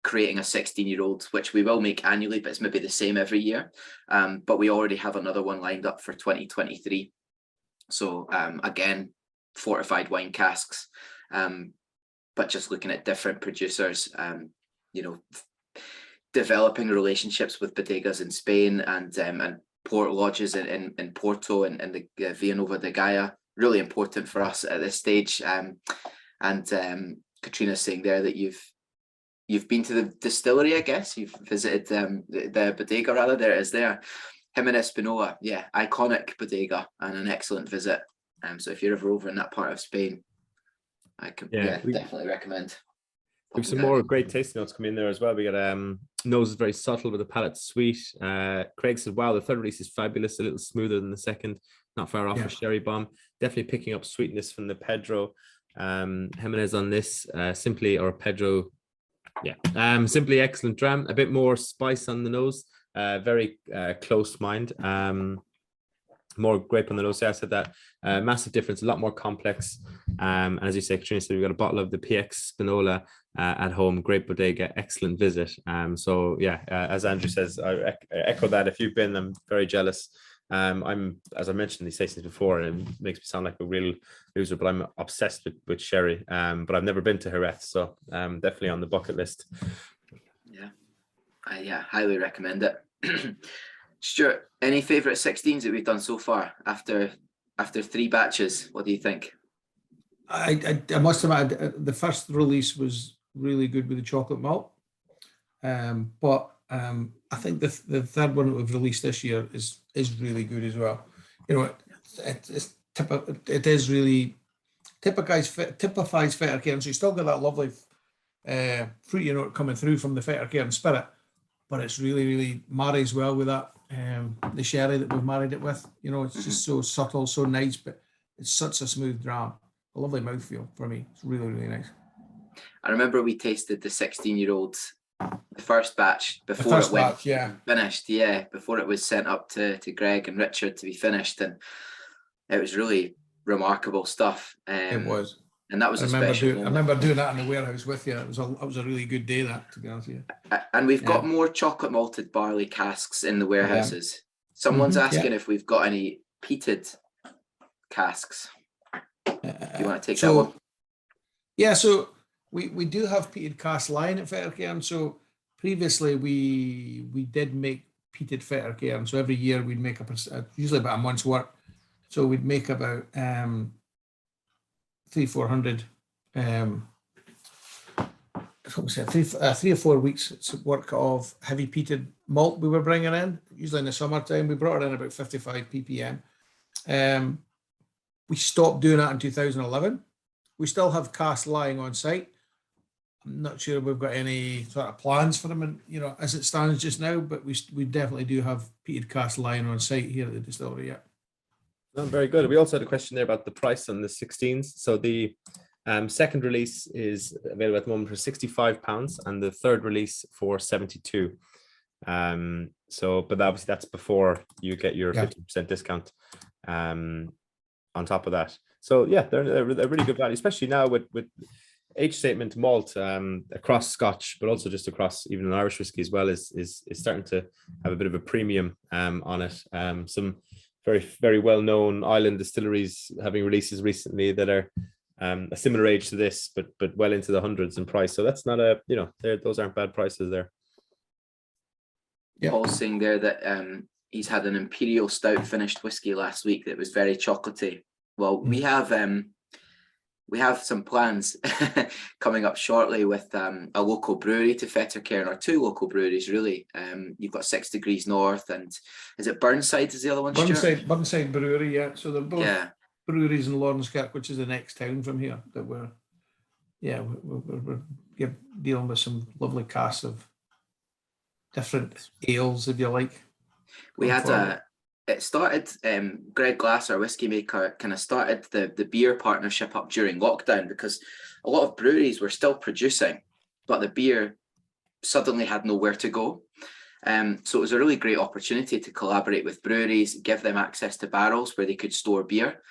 creating a 16-year-old, which we will make annually, but it's maybe the same every year. But we already have another one lined up for 2023. So again, fortified wine casks, but just looking at different producers, you know, developing relationships with bodegas in Spain and port lodges in Porto and the Villanova de Gaia, really important for us at this stage. And Katrina's saying there that you've been to the distillery, I guess. You've visited the bodega, rather. There it is there. Jimenez Spinola, yeah, iconic bodega and an excellent visit. So if you're ever over in that part of Spain, I can definitely recommend. We've some more great tasting notes coming in there as well. We got nose is very subtle with the palate sweet. Craig said, wow, the third release is fabulous, a little smoother than the second, not far off a sherry bomb. Definitely picking up sweetness from the Pedro. Jimenez on this, simply, or Pedro, simply excellent dram, a bit more spice on the nose, very close mind, more grape on the nose. I said that, massive difference, a lot more complex, and as you say, Katrina said, we've got a bottle of the PX Spinola at home, great bodega, excellent visit. So yeah, as Andrew says, I echo that. If you've been, I'm very jealous. I'm, as I mentioned these tastings before, and it makes me sound like a real loser, but I'm obsessed with sherry. But I've never been to Jerez, so definitely on the bucket list. Yeah, highly recommend it. Stuart, any favourite 16s that we've done so far after 3 batches? What do you think? I must admit, the first release was really good with the chocolate malt, but I think the third one that we've released this year is really good as well. You know, it is really typifies Fettercairn. So you still got that lovely fruity note coming through from the Fettercairn spirit, but it's really marries well with that the sherry that we've married it with. You know, it's just so subtle, so nice, but it's such a smooth dram. A lovely mouthfeel for me. It's really nice. I remember we tasted the 16-year-old, the first batch before it went finished. Yeah, before it was sent up to Greg and Richard to be finished, and it was really remarkable stuff. It was, and that was I remember doing that in the warehouse with you. It was a really good day, that, to be honest with you. And we've got more chocolate malted barley casks in the warehouses. Someone's asking if we've got any peated casks. Do you want to take that one? Yeah, so we do have peated cask line at Fettercairn. So previously we did make peated Fettercairn. So every year we'd make usually about a month's work. So we'd make about 300-400 3 or 4 weeks work of heavy peated malt we were bringing in. Usually in the summertime, we brought it in about 55 ppm. We stopped doing that in 2011. We still have cask lying on site. I'm not sure we've got any sort of plans for them, and you know, as it stands just now. But we definitely do have peated cask lying on site here at the distillery. Yeah. Oh, very good. We also had a question there about the price on the 16s. So the second release is available at the moment for £65, and the third release for 72. But obviously that's before you get your 50% discount on top of that. So yeah, they're really good value, especially now with age statement malt across Scotch, but also just across even an Irish whiskey as well is starting to have a bit of a premium on it. Some very well-known island distilleries having releases recently that are a similar age to this, but well into the hundreds in price. So that's not those aren't bad prices there. Yeah. Paul's saying there that he's had an imperial stout finished whiskey last week that was very chocolatey. Well, we have some plans coming up shortly with a local brewery to Fettercairn, or 2 local breweries really. You've got 6 Degrees North, and is it Burnside is the other one? Burnside Brewery, yeah. So they're both breweries in Lawrencekirk, which is the next town from here, that we're dealing with some lovely casks of different ales, if you like. We had it started, Greg Glass, our whiskey maker, kind of started the beer partnership up during lockdown, because a lot of breweries were still producing, but the beer suddenly had nowhere to go. So it was a really great opportunity to collaborate with breweries, give them access to barrels where they could store beer.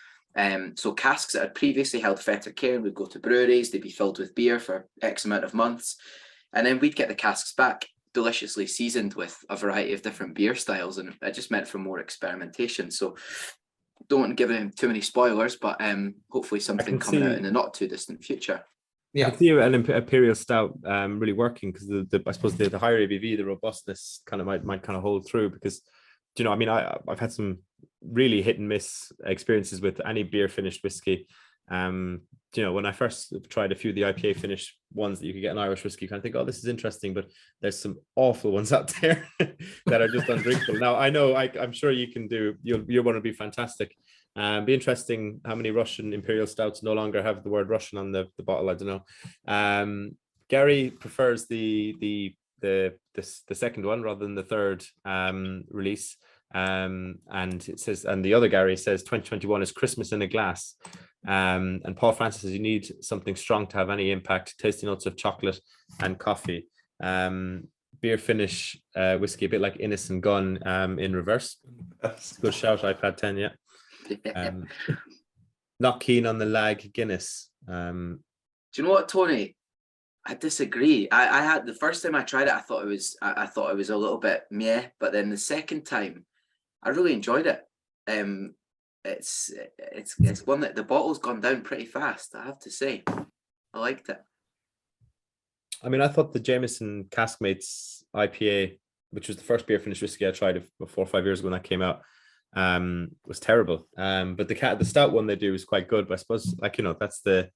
So casks that had previously held Fettercairn would go to breweries, they'd be filled with beer for X amount of months, and then we'd get the casks back deliciously seasoned with a variety of different beer styles, and it just meant for more experimentation. So don't want to give him too many spoilers, but hopefully something coming out in the not too distant future. Yeah, I see an imperial stout really working, because I suppose the higher ABV, the robustness kind of might kind of hold through, because you know, I mean, I've had some really hit and miss experiences with any beer finished whiskey. You know, when I first tried a few of the IPA finished ones that you could get in Irish whiskey, you kind of think, oh, this is interesting, but there's some awful ones out there that are just undrinkable. Now, I know I'm sure you can do, you're going to be fantastic. Be interesting how many Russian imperial stouts no longer have the word Russian on the bottle. I don't know. Gary prefers the second one rather than the third release. And it says, and the other Gary says 2021 is Christmas in a glass. And Paul Francis says you need something strong to have any impact. Tasty notes of chocolate and coffee. Beer finish whiskey, a bit like Innocent Gun in reverse. That's a good shout. iPad 10, yeah. Not keen on the lag Guinness. Do you know what, Tony? I disagree. I had, the first time I tried it, I thought it was a little bit meh, but then the second time, I really enjoyed it. It's one that the bottle's gone down pretty fast, I have to say. I liked it. I mean, I thought the Jameson Caskmates IPA, which was the first beer finished whiskey I tried 4 or 5 years ago when that came out, was terrible. But the stout one they do is quite good. But I suppose, like, you know, that's the,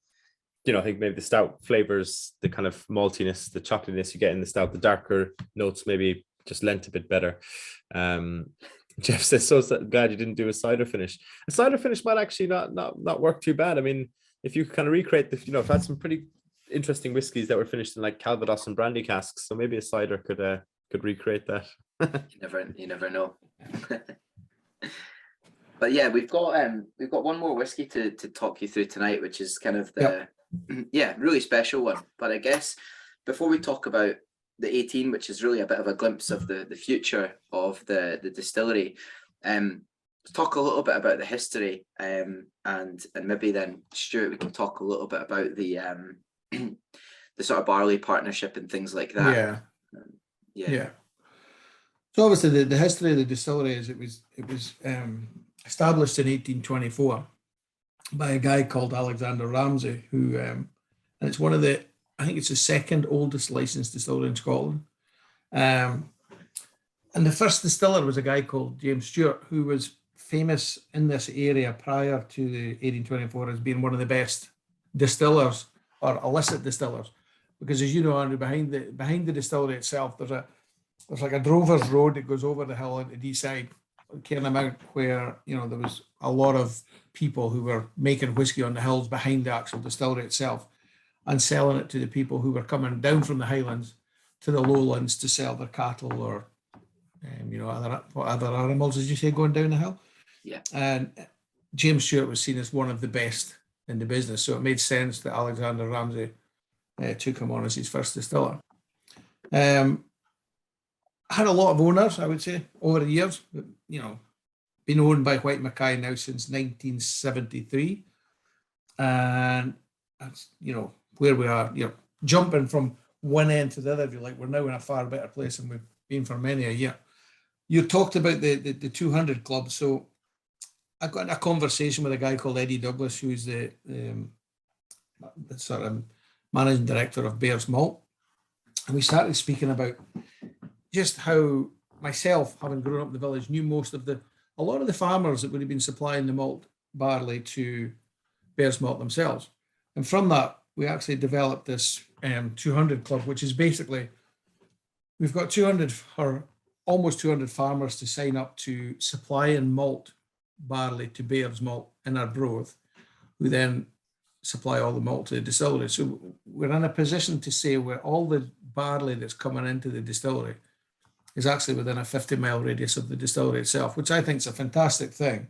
you know, I think maybe the stout flavors, the kind of maltiness, the chocolatiness you get in the stout, the darker notes maybe just lent a bit better. Jeff says, so glad you didn't do a cider finish. A cider finish might actually not work too bad. I mean, if you kind of recreate the, you know, I've had some pretty interesting whiskies that were finished in like Calvados and brandy casks, so maybe a cider could recreate that. You never know. But yeah, we've got one more whiskey to talk you through tonight, which is kind of the really special one. But I guess before we talk about the 18, which is really a bit of a glimpse of the future of the distillery, let's talk a little bit about the history, and maybe then Stuart, we can talk a little bit about the sort of barley partnership and things like that. Yeah. So obviously the history of the distillery is it was established in 1824 by a guy called Alexander Ramsay, who and it's one of the, I think it's the second oldest licensed distillery in Scotland. And the first distiller was a guy called James Stuart, who was famous in this area prior to the 1824 as being one of the best distillers or illicit distillers. Because as you know, Andrew, behind the distillery itself, there's like a drover's road that goes over the hill into Deeside, Cairnamount, where, you know, there was a lot of people who were making whiskey on the hills behind the actual distillery itself and selling it to the people who were coming down from the highlands to the lowlands to sell their cattle or, you know, other animals, as you say, going down the hill. Yeah. And James Stuart was seen as one of the best in the business, so it made sense that Alexander Ramsay took him on as his first distiller. Had a lot of owners, I would say, over the years. You know, been owned by White Mackay now since 1973, and that's, you know, where we are. You know, jumping from one end to the other, if you like, we're now in a far better place than we've been for many a year. You talked about the 200 Club, so I got in a conversation with a guy called Eddie Douglas, who's the sort of managing director of Bears Malt, and we started speaking about just how myself, having grown up in the village, knew a lot of the farmers that would have been supplying the malt barley to Bears Malt themselves. And from that, we actually developed this 200 Club, which is basically, we've got 200 or almost 200 farmers to sign up to supply and malt barley to Baird's malt in Arbroath, who then supply all the malt to the distillery. So we're in a position to say where all the barley that's coming into the distillery is actually within a 50-mile radius of the distillery itself, which I think is a fantastic thing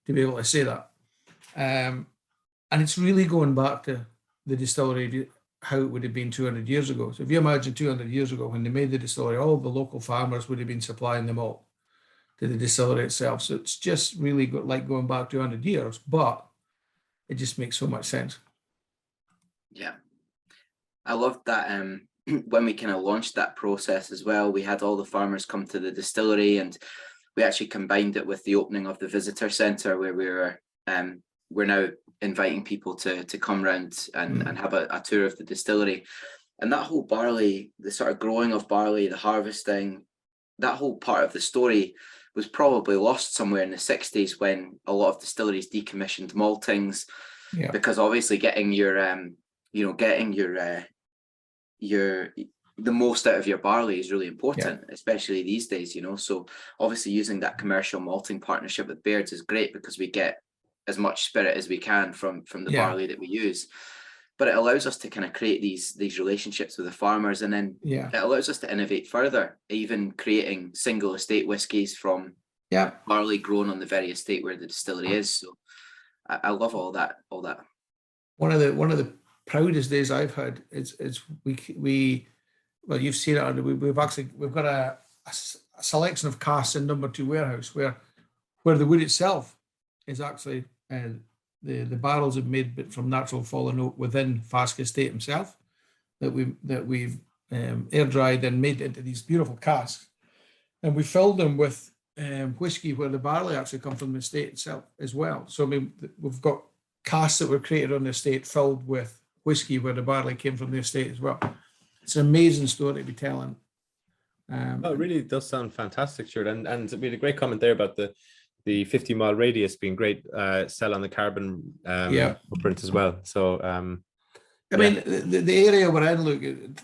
to be able to say that. And it's really going back to the distillery, how it would have been 200 years ago. So if you imagine 200 years ago when they made the distillery, all the local farmers would have been supplying the malt to the distillery itself. So it's just really like going back 200 years, but it just makes so much sense. Yeah, I loved that. When we kind of launched that process as well, we had all the farmers come to the distillery, and we actually combined it with the opening of the visitor centre, where we're now inviting people to come round and have a tour of the distillery. And that whole barley, the sort of growing of barley, the harvesting, that whole part of the story was probably lost somewhere in the 60s when a lot of distilleries decommissioned maltings, because obviously getting the most out of your barley is really important, especially these days, so obviously using that commercial malting partnership with Baird's is great because we get as much spirit as we can from the barley that we use, but it allows us to kind of create these relationships with the farmers, and then it allows us to innovate further, even creating single estate whiskies from barley grown on the very estate where the distillery is. So I love all that. One of the proudest days I've had is we well, you've seen it. We've got a selection of casks in number 2 warehouse where the wood itself is actually the barrels are made from natural fallen oak within Fask Estate himself, that we've air dried and made into these beautiful casks, and we filled them with whiskey where the barley actually come from the estate itself as well. So I mean, we've got casks that were created on the estate filled with whiskey where the barley came from the estate as well. It's an amazing story to be telling. It really does sound fantastic, Stuart. And we had a great comment there about the 50-mile radius being great sell on the carbon footprint as well. So I mean, the area we're in, look,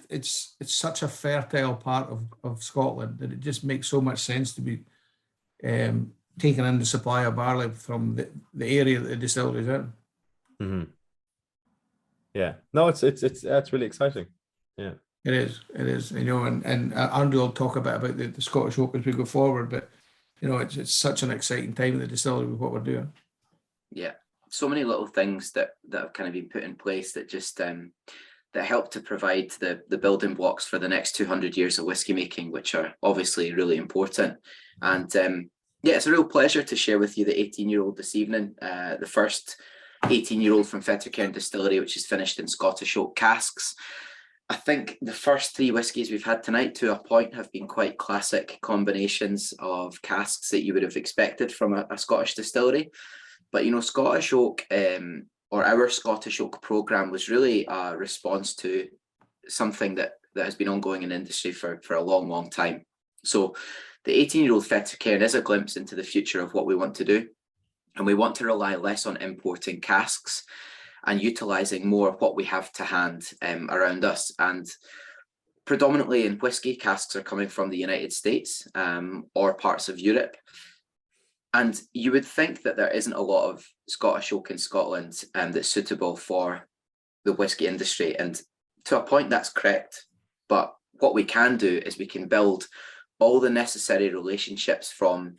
it's such a fertile part of Scotland that it just makes so much sense to be taking in the supply of barley from the area that the distillery is in. Mm-hmm. Yeah, no, it's really exciting. Yeah, it is, and Andrew will talk a bit about the Scottish Oak as we go forward, but it's such an exciting time in the distillery with what we're doing. Yeah, so many little things that have kind of been put in place that just that help to provide the building blocks for the next 200 years of whiskey making, which are obviously really important. And it's a real pleasure to share with you the 18-year-old this evening, the first 18-year-old from Fettercairn Distillery, which is finished in Scottish oak casks. I think the first 3 whiskies we've had tonight, to a point, have been quite classic combinations of casks that you would have expected from a Scottish distillery. But Scottish oak, or our Scottish oak program, was really a response to something that has been ongoing in industry for a long, long time. So the 18-year-old Fettercairn is a glimpse into the future of what we want to do. And we want to rely less on importing casks and utilising more of what we have to hand around us. And predominantly in whiskey, casks are coming from the United States or parts of Europe. And you would think that there isn't a lot of Scottish oak in Scotland that's suitable for the whiskey industry. And to a point, that's correct. But what we can do is we can build all the necessary relationships, from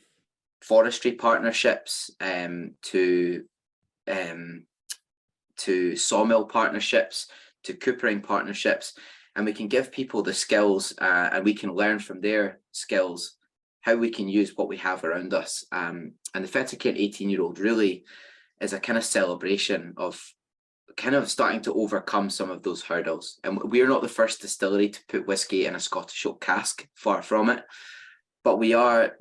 forestry partnerships to sawmill partnerships, to coopering partnerships, and we can give people the skills and we can learn from their skills how we can use what we have around us. And the Fettercairn 18-year-old really is a kind of celebration of kind of starting to overcome some of those hurdles. And we're not the first distillery to put whiskey in a Scottish oak cask, far from it, but we are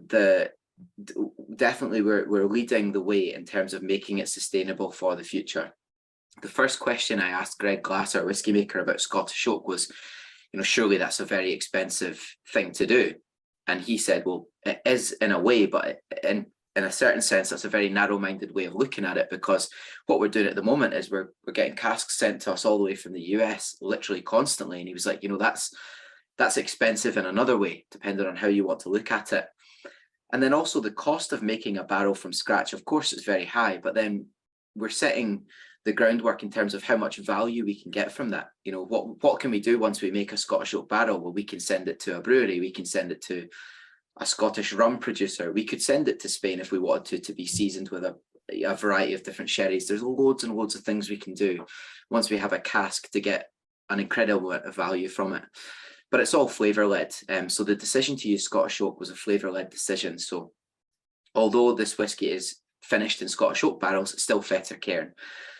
definitely we're leading the way in terms of making it sustainable for the future. The first question I asked Greg Glass, our whiskey maker, about Scottish oak was, surely that's a very expensive thing to do. And he said, well, it is in a way, but in a certain sense, that's a very narrow-minded way of looking at it, because what we're doing at the moment is we're getting casks sent to us all the way from the US, literally constantly. And he was like, that's expensive in another way, depending on how you want to look at it. And then also the cost of making a barrel from scratch, of course, is very high, but then we're setting the groundwork in terms of how much value we can get from that. You know, what can we do once we make a Scottish oak barrel? Well, we can send it to a brewery, we can send it to a Scottish rum producer, we could send it to Spain if we wanted to be seasoned with a variety of different sherries. There's loads and loads of things we can do once we have a cask to get an incredible amount of value from it. But it's all flavour led. So the decision to use Scottish oak was a flavour led decision. So although this whiskey is finished in Scottish oak barrels, it's still Fettercairn.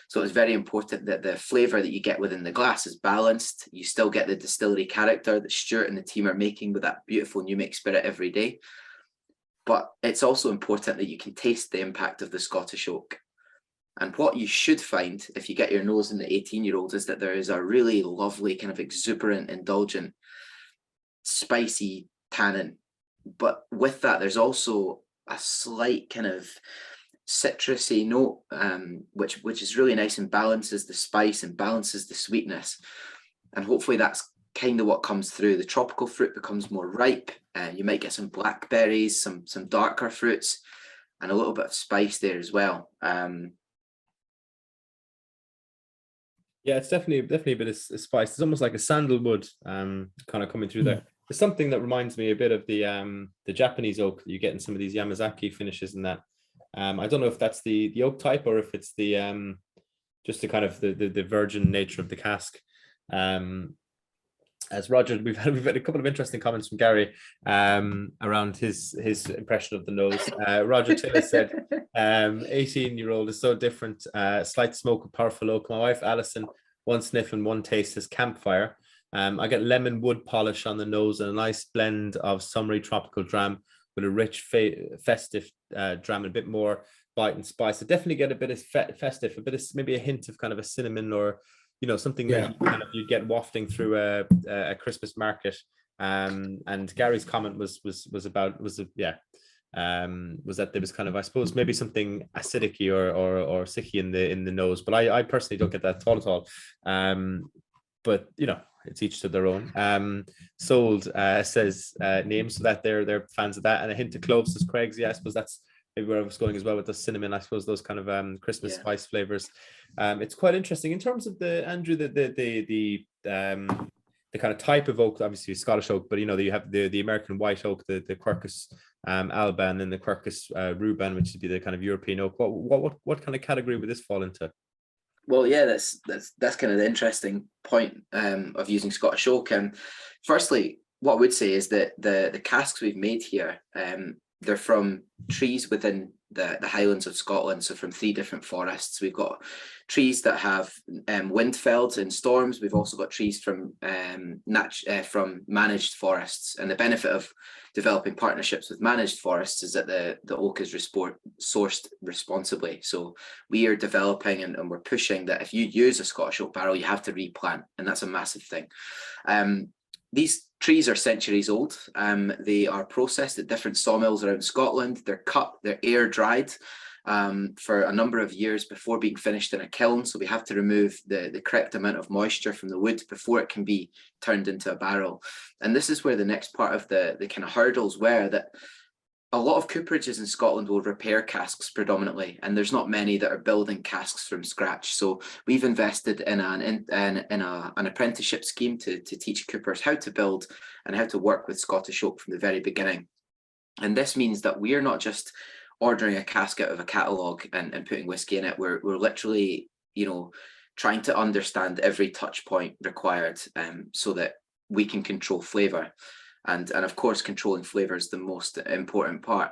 So it's very important that the flavour that you get within the glass is balanced. You still get the distillery character that Stuart and the team are making with that beautiful new make spirit every day. But it's also important that you can taste the impact of the Scottish oak. And what you should find if you get your nose in the 18-year-old is that there is a really lovely kind of exuberant, indulgent, spicy tannin. But with that, there's also a slight kind of citrusy note, which is really nice and balances the spice and balances the sweetness. And hopefully that's kind of what comes through. The tropical fruit becomes more ripe. You might get some blackberries, some darker fruits, and a little bit of spice there as well. Yeah, it's definitely a bit of spice. It's almost like a sandalwood kind of coming through there. There's something that reminds me a bit of the Japanese oak that you get in some of these Yamazaki finishes and that. I don't know if that's the oak type or if it's the just the kind of the virgin nature of the cask. As Roger, we've had a couple of interesting comments from Gary around his impression of the nose. Roger Taylor said, 18-year-old is so different. Slight smoke of powerful oak. My wife Alison, one sniff and one taste is campfire. I get lemon wood polish on the nose and a nice blend of summery tropical dram with a rich festive dram and a bit more bite and spice. I definitely get a bit of festive, a bit of maybe a hint of kind of a cinnamon or something that you get wafting through a Christmas market. And Gary's comment was that there was kind of, I suppose, maybe something acidic or sicky in the nose, but I personally don't get that at all. But it's each to their own. Sold says names, so that they're fans of that, and a hint of cloves, says Craig's. Yeah, I suppose that's maybe where I was going as well with the cinnamon. I suppose those kind of Christmas spice flavors. It's quite interesting in terms of the kind of type of oak. Obviously Scottish oak, but you have the American white oak, the Quercus alba, and then the Quercus ruban, which would be the kind of European oak. What kind of category would this fall into? Well, yeah, that's kind of the interesting point of using Scottish oak. Firstly, what I would say is that the casks we've made here, they're from trees within the Highlands of Scotland, so from 3 different forests. We've got trees that have wind felled in storms. We've also got trees from managed forests. And the benefit of developing partnerships with managed forests is that the oak is sourced responsibly. So we are developing and we're pushing that if you use a Scottish oak barrel, you have to replant, and that's a massive thing. These trees are centuries old. They are processed at different sawmills around Scotland. They're cut, they're air dried for a number of years before being finished in a kiln. So we have to remove the correct amount of moisture from the wood before it can be turned into a barrel. And this is where the next part of the kind of hurdles were, that a lot of cooperages in Scotland will repair casks predominantly, and there's not many that are building casks from scratch. So we've invested in an apprenticeship scheme to teach coopers how to build and how to work with Scottish oak from the very beginning. And this means that we're not just ordering a cask out of a catalogue and putting whiskey in it. We're literally, trying to understand every touch point required so that we can control flavour. And of course, controlling flavour is the most important part.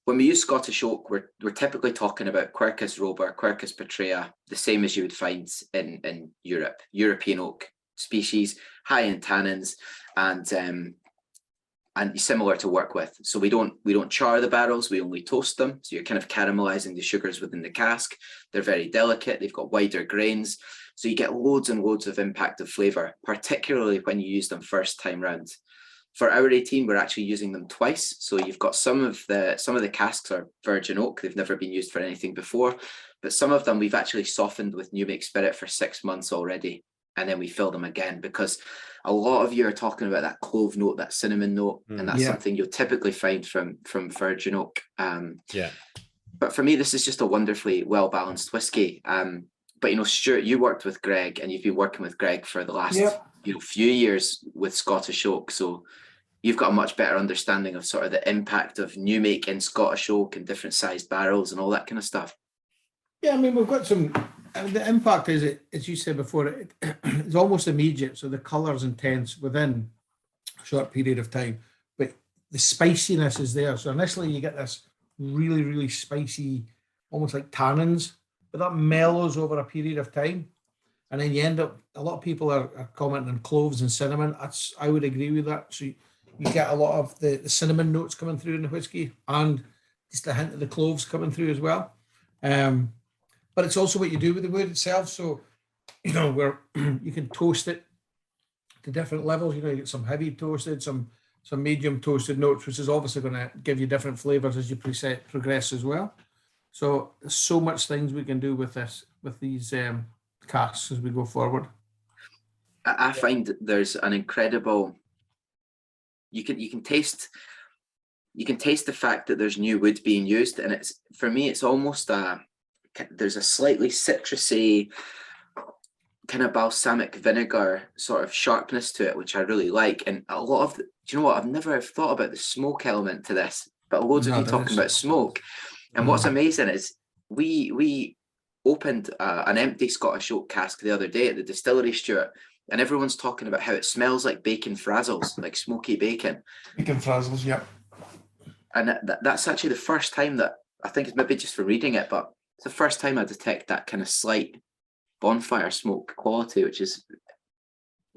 When we use Scottish oak, we're typically talking about Quercus robur, Quercus petraea, the same as you would find in Europe. European oak species, high in tannins, and similar to work with. So we don't char the barrels, we only toast them. So you're kind of caramelizing the sugars within the cask. They're very delicate, they've got wider grains. So you get loads and loads of impact of flavour, particularly when you use them first time round. For our 18, we're actually using them twice. So you've got some of the casks are virgin oak. They've never been used for anything before, but some of them we've actually softened with new make spirit for 6 months already. and then we fill them again, because a lot of you are talking about that clove note, that cinnamon note, and that's something you'll typically find from virgin oak. But for me, this is just a wonderfully well-balanced whiskey. But Stuart, you worked with Greg, and you've been working with Greg for the last few years with Scottish oak, so you've got a much better understanding of sort of the impact of new make in Scottish oak and different sized barrels and all that kind of stuff. Yeah, I mean, we've got some. The impact is, as you said before, it's almost immediate. So the colour's intense within a short period of time, but the spiciness is there. So initially you get this really, really spicy, almost like tannins, but that mellows over a period of time. And then you end up, a lot of people are commenting on cloves and cinnamon. I would agree with that. So you get a lot of the cinnamon notes coming through in the whiskey, and just a hint of the cloves coming through as well. But it's also what you do with the wood itself. So, where you can toast it to different levels. You get some heavy toasted, some medium toasted notes, which is obviously going to give you different flavors as you progress as well. So there's so much things we can do with these casks as we go forward. I find there's an incredible. You can taste the fact that there's new wood being used, and for me it's almost there's a slightly citrusy kind of balsamic vinegar sort of sharpness to it, which I really like. And a lot of do you know what, I've never thought about the smoke element to this, but loads of you talking about smoke. And what's amazing is we opened an empty Scottish oak cask the other day at the distillery, Stuart, and everyone's talking about how it smells like bacon frazzles, like smoky bacon. Bacon frazzles, yeah. And that's actually the first time that, I think it's maybe just from reading it, but it's the first time I detect that kind of slight bonfire smoke quality, which is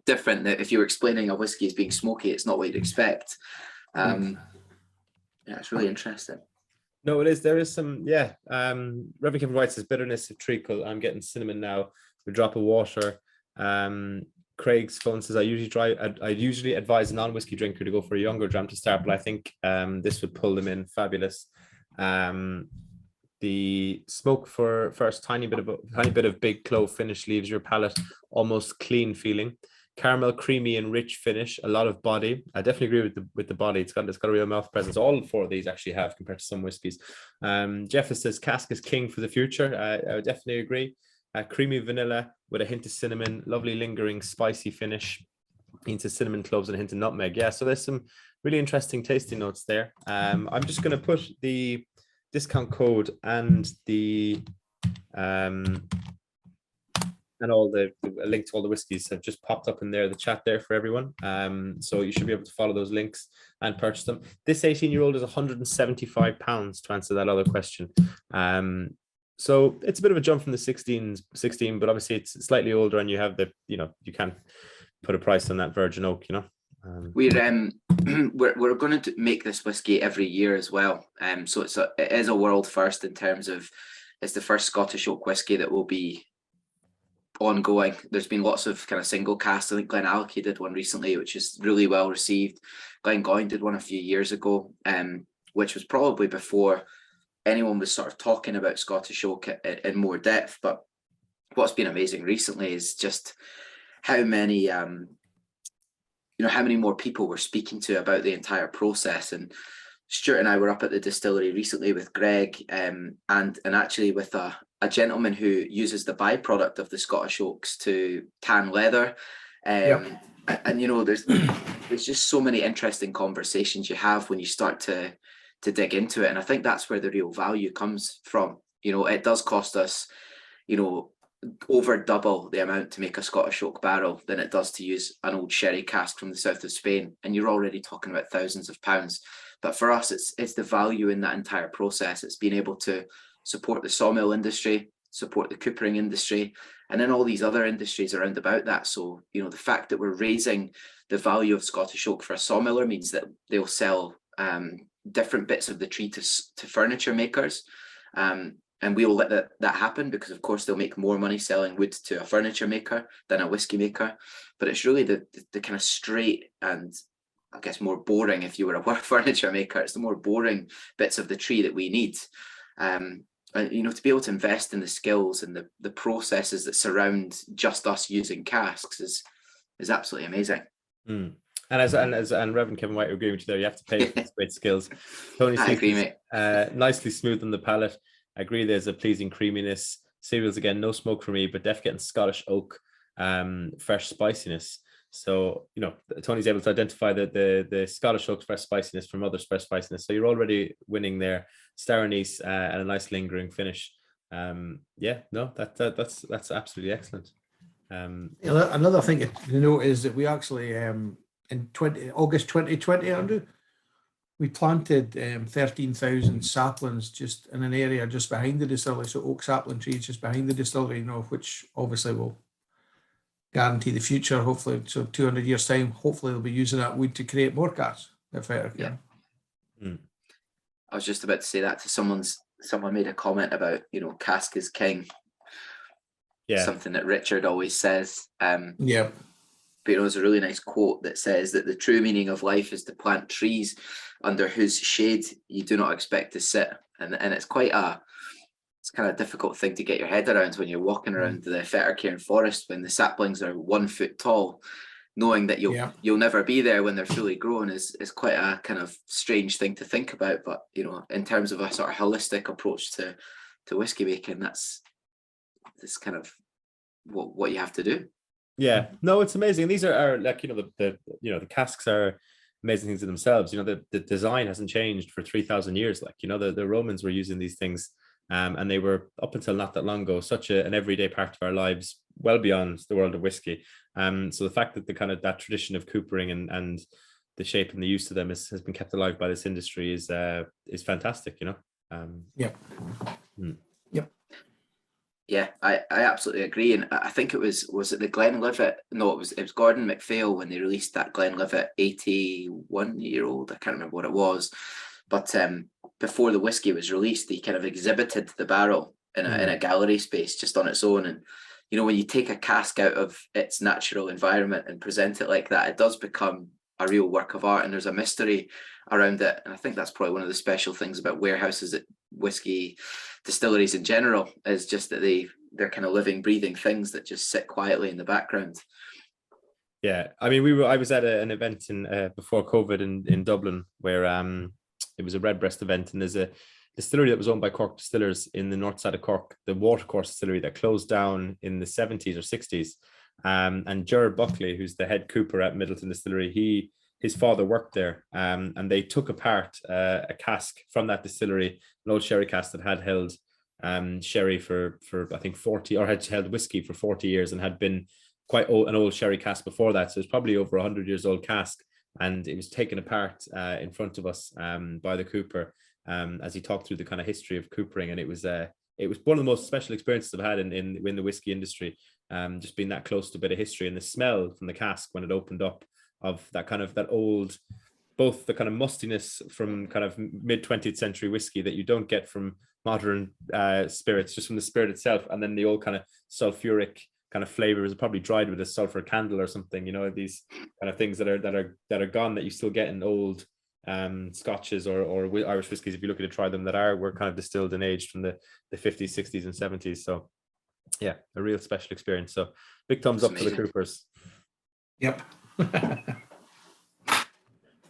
different. That if you're explaining a whiskey as being smoky, it's not what you'd expect. It's really interesting. No, it is. There is some, Reverend Kevin White says bitterness of treacle. I'm getting cinnamon now. A drop of water. Craig's phone says I usually advise a non-whiskey drinker to go for a younger dram to start, but I think this would pull them in. Fabulous. The smoke for first tiny bit of big clove finish leaves your palate almost clean feeling. Caramel, creamy and rich finish, a lot of body. I definitely agree with the body. It's got a real mouth presence. All four of these actually have compared to some whiskies. Jeff says cask is king for the future. I would definitely agree. Creamy vanilla with a hint of cinnamon, lovely lingering spicy finish, hint of cinnamon cloves and a hint of nutmeg. Yeah, so there's some really interesting tasting notes there. I'm just going to put the discount code and the and all the link to all the whiskies have just popped up in there, the chat there for everyone. So you should be able to follow those links and purchase them. This 18-year-old is £175 to answer that other question. So it's a bit of a jump from the 16, but obviously it's slightly older, and you have you can't put a price on that virgin oak, We're going to make this whiskey every year as well. So it is a world first in terms of, it's the first Scottish oak whiskey that will be ongoing. There's been lots of kind of single casts. I think Glenallachie did one recently, which is really well received. Glengoyne did one a few years ago, which was probably before anyone was sort of talking about Scottish oak in more depth. But what's been amazing recently is just how many how many more people we're speaking to about the entire process. And Stuart and I were up at the distillery recently with Greg, and actually with a gentleman who uses the byproduct of the Scottish oaks to tan leather. And there's just so many interesting conversations you have when you start to dig into it. And I think that's where the real value comes from. It does cost us, over double the amount to make a Scottish oak barrel than it does to use an old sherry cask from the south of Spain. And you're already talking about thousands of pounds. But for us, it's the value in that entire process. It's being able to support the sawmill industry, support the coopering industry, and then all these other industries around about that. So, the fact that we're raising the value of Scottish oak for a sawmiller means that they'll sell different bits of the tree to furniture makers. And we'll let that happen because, of course, they'll make more money selling wood to a furniture maker than a whiskey maker. But it's really the kind of straight and, I guess, more boring, if you were a furniture maker, it's the more boring bits of the tree that we need. to be able to invest in the skills and the processes that surround just us using casks is absolutely amazing. And Reverend Kevin White agree with you there. You have to pay for these great skills. Tony I agree, says, mate. nicely smooth on the palate. I agree. There's a pleasing creaminess. Cereals again, no smoke for me, but definitely getting Scottish oak, fresh spiciness. So Tony's able to identify the Scottish oak fresh spiciness from other fresh spiciness. So you're already winning there. Star anise and a nice lingering finish. That's absolutely excellent. Another thing to note is that we actually in August 2020, Andrew, we planted 13,000 saplings just in an area just behind the distillery. So oak sapling trees just behind the distillery, which obviously will guarantee the future. Hopefully, so 200 years time, hopefully they'll be using that wood to create more casks at Fettercairn. I was just about to say that to someone made a comment about, cask is king. Yeah. Something that Richard always says. Yeah. But there's a really nice quote that says that the true meaning of life is to plant trees under whose shade you do not expect to sit. And it's it's kind of a difficult thing to get your head around when you're walking around the Fettercairn forest when the saplings are 1 foot tall, knowing that you'll never be there when they're fully grown is quite a kind of strange thing to think about. But in terms of a sort of holistic approach to whiskey making, that's kind of what you have to do. Yeah, no, it's amazing. These are like the casks are amazing things in themselves. The design hasn't changed for 3,000 years. Like the Romans were using these things, and they were up until not that long ago such an everyday part of our lives, well beyond the world of whiskey. So the fact that the kind of that tradition of coopering and the shape and the use of them has been kept alive by this industry is fantastic. Yep. Yeah, I absolutely agree, and I think it was it the Glenlivet? No, it was Gordon MacPhail when they released that Glenlivet 81-year-old. I can't remember what it was, but before the whiskey was released, they kind of exhibited the barrel in a gallery space just on its own. And when you take a cask out of its natural environment and present it like that, it does become a real work of art, and there's a mystery around it. And I think that's probably one of the special things about warehouses at whiskey distilleries in general, is just that they're kind of living, breathing things that just sit quietly in the background. Yeah, I mean, I was at an event before COVID in Dublin where it was a Redbreast event, and there's a distillery that was owned by Cork Distillers in the north side of Cork, the Watercourse distillery, that closed down in the 70s or 60s. And Gerard Buckley, who's the head cooper at Middleton Distillery, his father worked there, and they took apart a cask from that distillery, an old sherry cask that had held sherry for I think 40, or had held whiskey for 40 years, and had been quite an old sherry cask before that. So it's probably over 100 years old cask, and it was taken apart in front of us by the cooper as he talked through the kind of history of coopering, and it was one of the most special experiences I've had in the whiskey industry. Just being that close to a bit of history, and the smell from the cask when it opened up of that old, both the kind of mustiness from kind of mid 20th century whiskey that you don't get from modern spirits, just from the spirit itself, and then the old kind of sulfuric kind of flavor is probably dried with a sulfur candle or something. These kind of things that are gone that you still get in old scotches or Irish whiskies, if you're looking to try them, were kind of distilled and aged from the 50s, 60s, and 70s. So yeah, a real special experience. So big thumbs up to the coopers. Yep.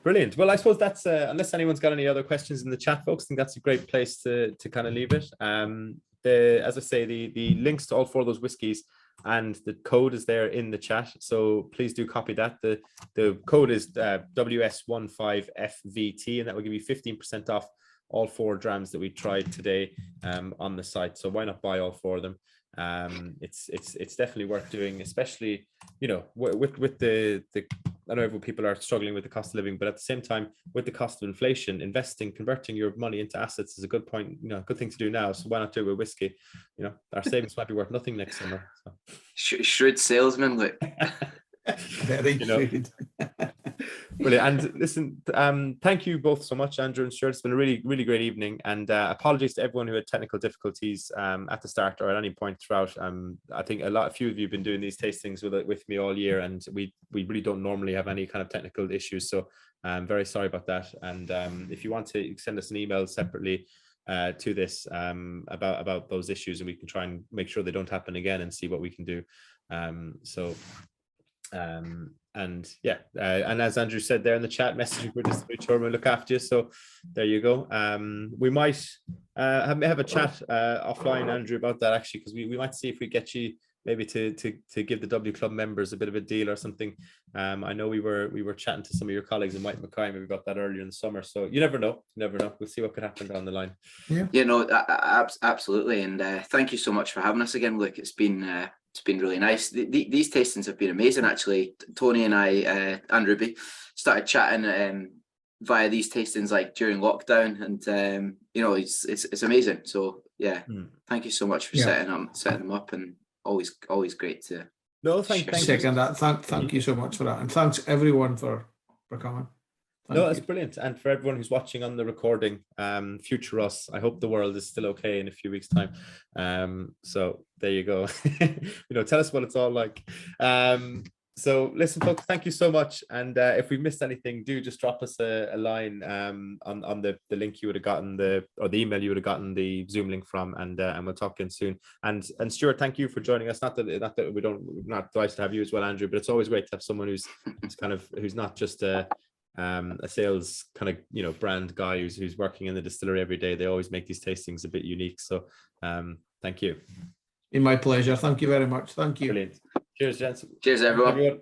Brilliant. Well, I suppose that's unless anyone's got any other questions in the chat, folks, I think that's a great place to kind of leave it. As I say, the links to all four of those whiskies and the code is there in the chat, so please do copy that. The code is WS15FVT, and that will give you 15% off all four drams that we tried today on the site. So why not buy all four of them? It's definitely worth doing, especially with the I know people are struggling with the cost of living, but at the same time, with the cost of inflation, converting your money into assets is a good point, good thing to do now. So why not do it with whiskey? Our savings might be worth nothing next summer. So. Shrewd salesman, look. Very shrewd. Brilliant. And listen, thank you both so much, Andrew and Stuart. It's been a really, really great evening. And apologies to everyone who had technical difficulties at the start or at any point throughout. I think a few of you have been doing these tastings with me all year, and we really don't normally have any kind of technical issues. So I'm very sorry about that. And if you want to send us an email separately, to this about those issues, and we can try and make sure they don't happen again and see what we can do. And yeah, and as Andrew said there in the chat message, we're just sure we'll look after you. So there you go. We might have a chat offline, Andrew, about that actually, because we might see if we get you maybe to give the W Club members a bit of a deal or something. I know we were chatting to some of your colleagues in White Mackay, maybe we got that earlier in the summer. So you never know. We'll see what could happen down the line. Yeah. You know, absolutely. And thank you so much for having us again, Luke. It's been really nice. These tastings have been amazing, actually. Tony and I, Andrew B, started chatting via these tastings like during lockdown, and you know, it's amazing. So yeah, thank you so much for setting them up, and always great to. No, thank you. Second that. Thank you so much for that, and thanks everyone for coming. No, that's brilliant. And for everyone who's watching on the recording, future us, I hope the world is still okay in a few weeks' time. So there you go. Tell us what it's all like. So listen, folks, thank you so much. And if we missed anything, do just drop us a line on the link you would have gotten, or the email you would have gotten the Zoom link from, and we'll talk again soon. And Stuart, thank you for joining us. Not that we're not delighted to have you as well, Andrew, but it's always great to have someone who's not just a sales kind of brand guy who's working in the distillery every day. They always make these tastings a bit unique. So thank you. My pleasure. Thank you very much. Thank you. Brilliant. Cheers, gents. Cheers, everyone.